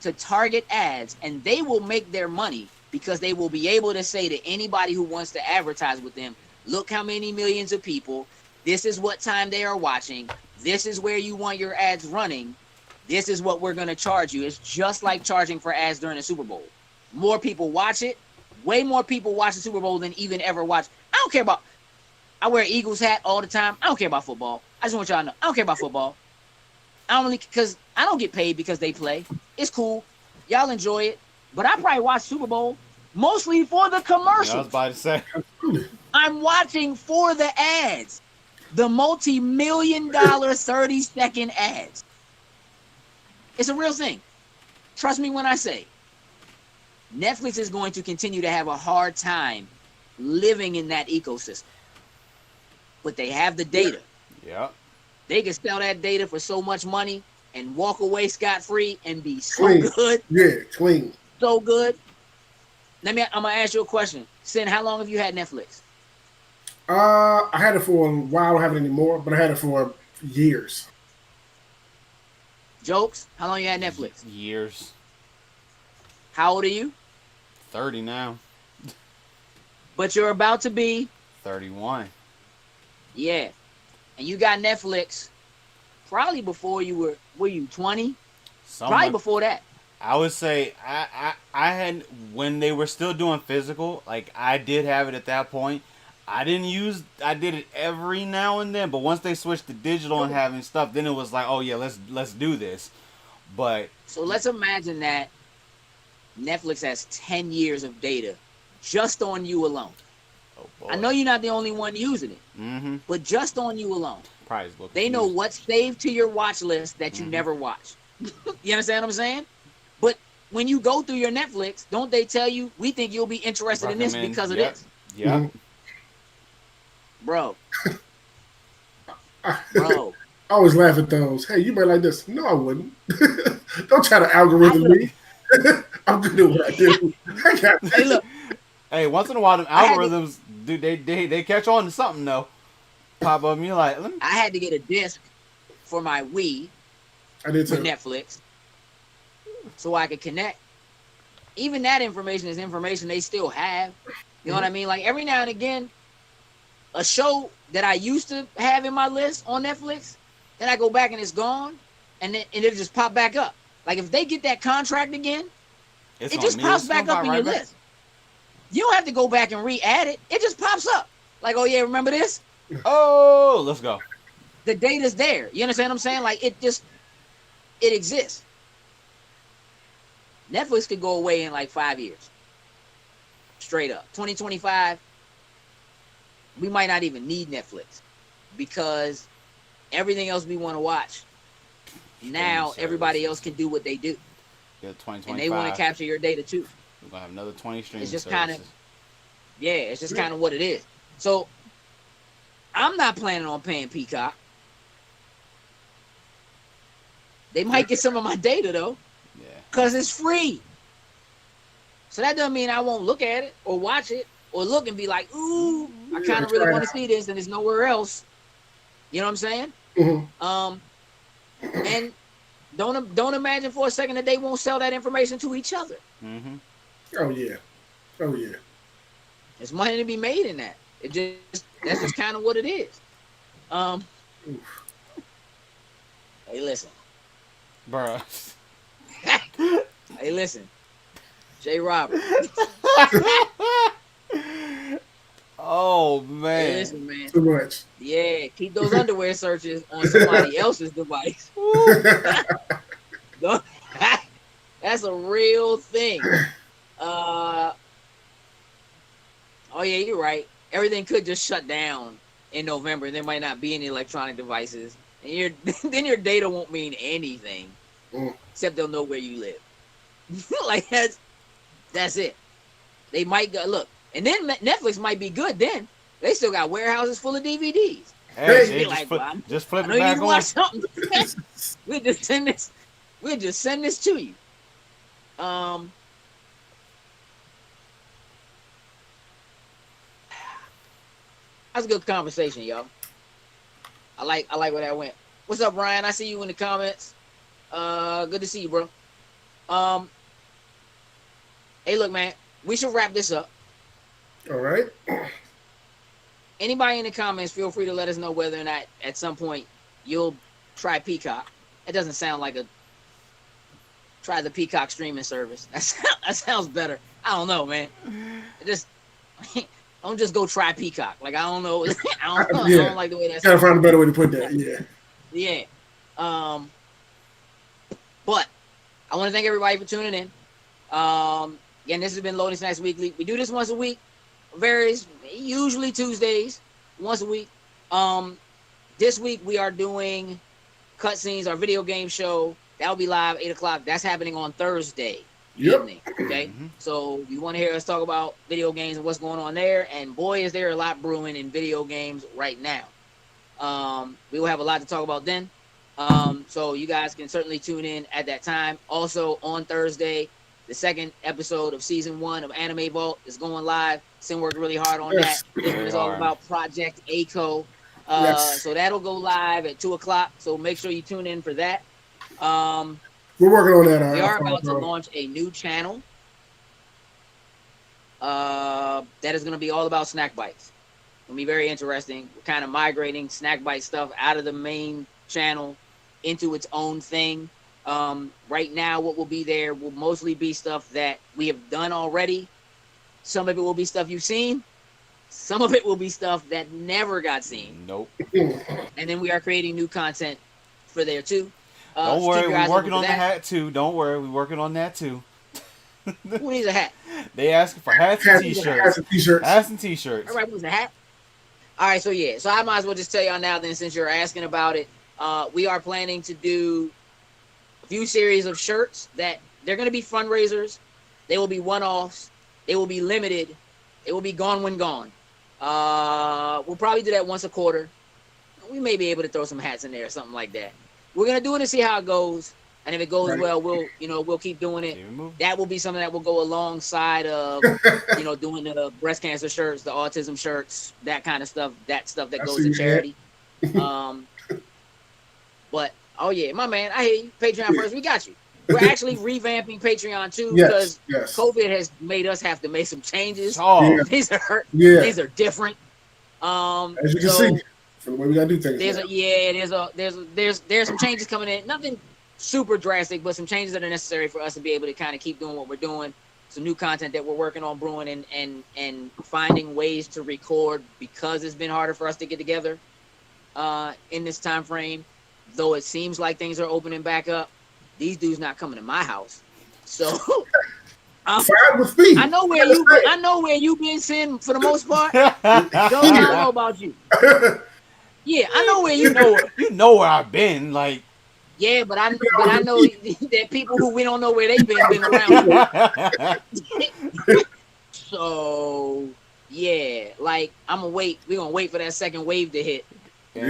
to target ads, and they will make their money because they will be able to say to anybody who wants to advertise with them, look how many millions of people, this is what time they are watching, this is where you want your ads running, this is what we're going to charge you. It's just like charging for ads during the Super Bowl. More people watch it. Way more people watch the Super Bowl than even ever watch. I don't care about, I wear Eagles hat all the time. I don't care about football. I just want y'all to know, I don't care about football. Because I don't get paid because they play. It's cool. Y'all enjoy it. But I probably watch Super Bowl mostly for the commercials. Yeah, I was about to say. I'm watching for the ads. The multi-million-dollar 30-second ads. It's a real thing. Trust me when I say Netflix is going to continue to have a hard time living in that ecosystem. But they have the data. Yeah. They can sell that data for so much money and walk away scot-free and be so Clean. good. Yeah, clean. So good. I'm going to ask you a question. Sin, how long have you had Netflix? I had it for a while. I don't have it anymore, but I had it for years. Jokes, how long you had Netflix? Years. How old are you? 30 now. But you're about to be, 31. yeah. And you got Netflix probably before you were you 20? Probably before that. I would say I had, when they were still doing physical, like I did have it at that point. I did it every now and then, but once they switched to digital and having stuff, then it was like, oh yeah, let's do this. But So let's imagine that Netflix has 10 years of data just on you alone. Oh boy. I know you're not the only one using it, Mm-hmm. but just on you alone, Probably is a little they know confused. what's saved to your watch list that you Mhm. never watch. You understand what I'm saying? But when you go through your Netflix, don't they tell you, we think you'll be interested in this Recommend. because of Yep. this? Yep. Mhm. Bro, I bro. always laugh at those. Hey, you might like this. No, I wouldn't. Don't try to I algorithm look, me. I'm good at what I do. I got hey, this. look, Hey, once in a while, them I had to algorithms, dude, they catch on to something though. Pop up, and you're like, let me. I had to get a disc for my Wii I did with too. Netflix so I could connect. Even that information is information they still have. You know what I mean? Like every now and again, a show that I used to have in my list on Netflix, then I go back and it's gone, and it'll just pop back up. Like if they get that contract again, It's it gonna just me. pops It's gonna back up pop in right your back. list. You don't have to go back and re-add it. It just pops up. Like, oh yeah, remember this? Oh, let's go. The data's there. You understand what I'm saying? Like it exists. Netflix could go away in like 5 years. Straight up. 2025, we might not even need Netflix because everything else we want to watch, now Streaming everybody else services. can do what they do. Yeah, And they want to 2025. capture your data too. We're gonna have another 20 streaming It's just services. kind of, yeah, it's just kind of what it is. So I'm not planning on paying Peacock. They might get some of my data though, Yeah. because it's free. So that doesn't mean I won't look at it or watch it or look and be like, ooh, I kind of really want to see this and it's nowhere else. You know what I'm saying? Mhm. And don't imagine for a second that they won't sell that information to each other. Mm-hmm. Oh yeah. Oh yeah. There's money to be made in that. That's just kind of what it is. Hey, listen. Bruh. Hey, listen. J. Robert. Oh Hey, man. listen, man. Too much. Yeah, keep those underwear searches on somebody else's device. That's a real thing. Oh yeah, you're right. Everything could just shut down in November. There might not be any electronic devices, and then your data won't mean anything except they'll know where you live. Like that's it. They might go look, and then Netflix might be good. Then they still got warehouses full of DVDs. Hey, Be they like, just flip I it know you need back to on. watch something. We'll just send this. We'll just send this to you. That's a good conversation, y'all. I like where that went. What's up, Ryan? I see you in the comments. Good to see you, bro. Hey, look, man, we should wrap this up. All right. Anybody in the comments, feel free to let us know whether or not at some point you'll try Peacock. It doesn't sound like try the Peacock streaming service. That sounds better. I don't know, man. Don't just go try Peacock. Like I don't know. I don't like the way that Gotta sounds. find a better way to put that. Yeah. Yeah. But I want to thank everybody for tuning in. Again, this has been Loading Snacks Weekly. We do this once a week. Varies, usually Tuesdays, once a week. This week we are doing Cutscenes, our video game show. That'll be live 8 o'clock. That's happening on Thursday evening. Okay. Mhm. So if you want to hear us talk about video games and what's going on there, and boy, is there a lot brewing in video games right now. We will have a lot to talk about then. So you guys can certainly tune in at that time. Also on Thursday, the second episode of season 1 of Anime Vault is going live. Sin worked really hard on that. This one is all about Project ACO. So that'll go live at 2 o'clock. So make sure you tune in for that. We're working on that. We are about to launch a new channel that is going to be all about snack bites. It'll be very interesting. We're kind of migrating snack bite stuff out of the main channel into its own thing. Right now, what will be there will mostly be stuff that we have done already. Some of it will be stuff you've seen. Some of it will be stuff that never got seen. Nope. And then we are creating new content for there too. Don't worry, we're working on the hat too. Don't worry, we're working on that too. Who needs a hat? They asking for hats and t-shirts. Hats and t-shirts. Hats and t-shirts. All right, what's the hat? All right, so yeah, so I might as well just tell y'all now then, since you're asking about it, we are planning to do a few series of shirts that they're going to be fundraisers. They will be one-offs. They will be limited. It will be gone when gone. We'll probably do that once a quarter. We may be able to throw some hats in there or something like that. We're going to do it and see how it goes. And if it goes well, we'll keep doing it. That will be something that will go alongside of, doing the breast cancer shirts, the autism shirts, that kind of stuff, that goes to charity. But, oh yeah, my man, I hear you. Patreon first, we got you. We're actually revamping Patreon too because COVID has made us have to make some changes. These are different. As you can see, from the way we gotta do things. There's some changes coming in. Nothing super drastic, but some changes that are necessary for us to be able to kind of keep doing what we're doing. Some new content that we're working on brewing and finding ways to record because it's been harder for us to get together in this time frame. Though it seems like things are opening back up, these dudes not coming to my house. So fine with me. I know where you been sitting for the most part. Don't know about you. Yeah, I know where you know. You know where I've been, like. Yeah, but I know that people who we don't know where they've been around. So yeah, like I'm gonna wait. We're gonna wait for that second wave to hit. Let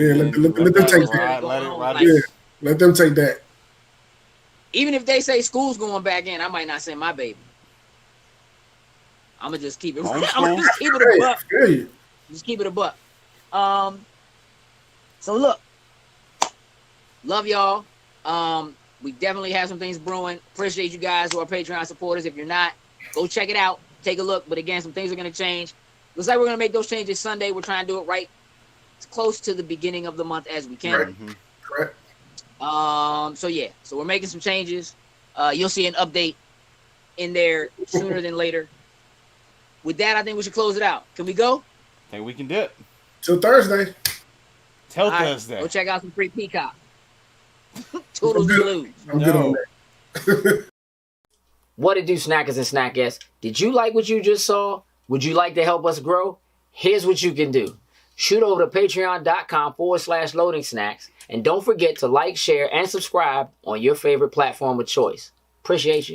them take that. Let them take that. Even if they say school's going back in, I might not send my baby. I'm gonna just keep it. I'm just keep it a buck. Just keep it a buck. So look, love y'all. We definitely have some things brewing. Appreciate you guys who are Patreon supporters. If you're not, go check it out. Take a look. But again, some things are gonna change. Looks like we're gonna make those changes Sunday. We're trying to do it right as close to the beginning of the month as we can. Right. Correct. So yeah, so we're making some changes. You'll see an update in there sooner than later. With that, I think we should close it out. Can we go? I think we can do it. Till Thursday. Till Thursday. Go check out some free Peacock. Toodles and blues. I'm good on that. What it do, snackers and snackettes? Did you like what you just saw? Would you like to help us grow? Here's what you can do. Shoot over to patreon.com/loading snacks. And don't forget to like, share, and subscribe on your favorite platform of choice. Appreciate you.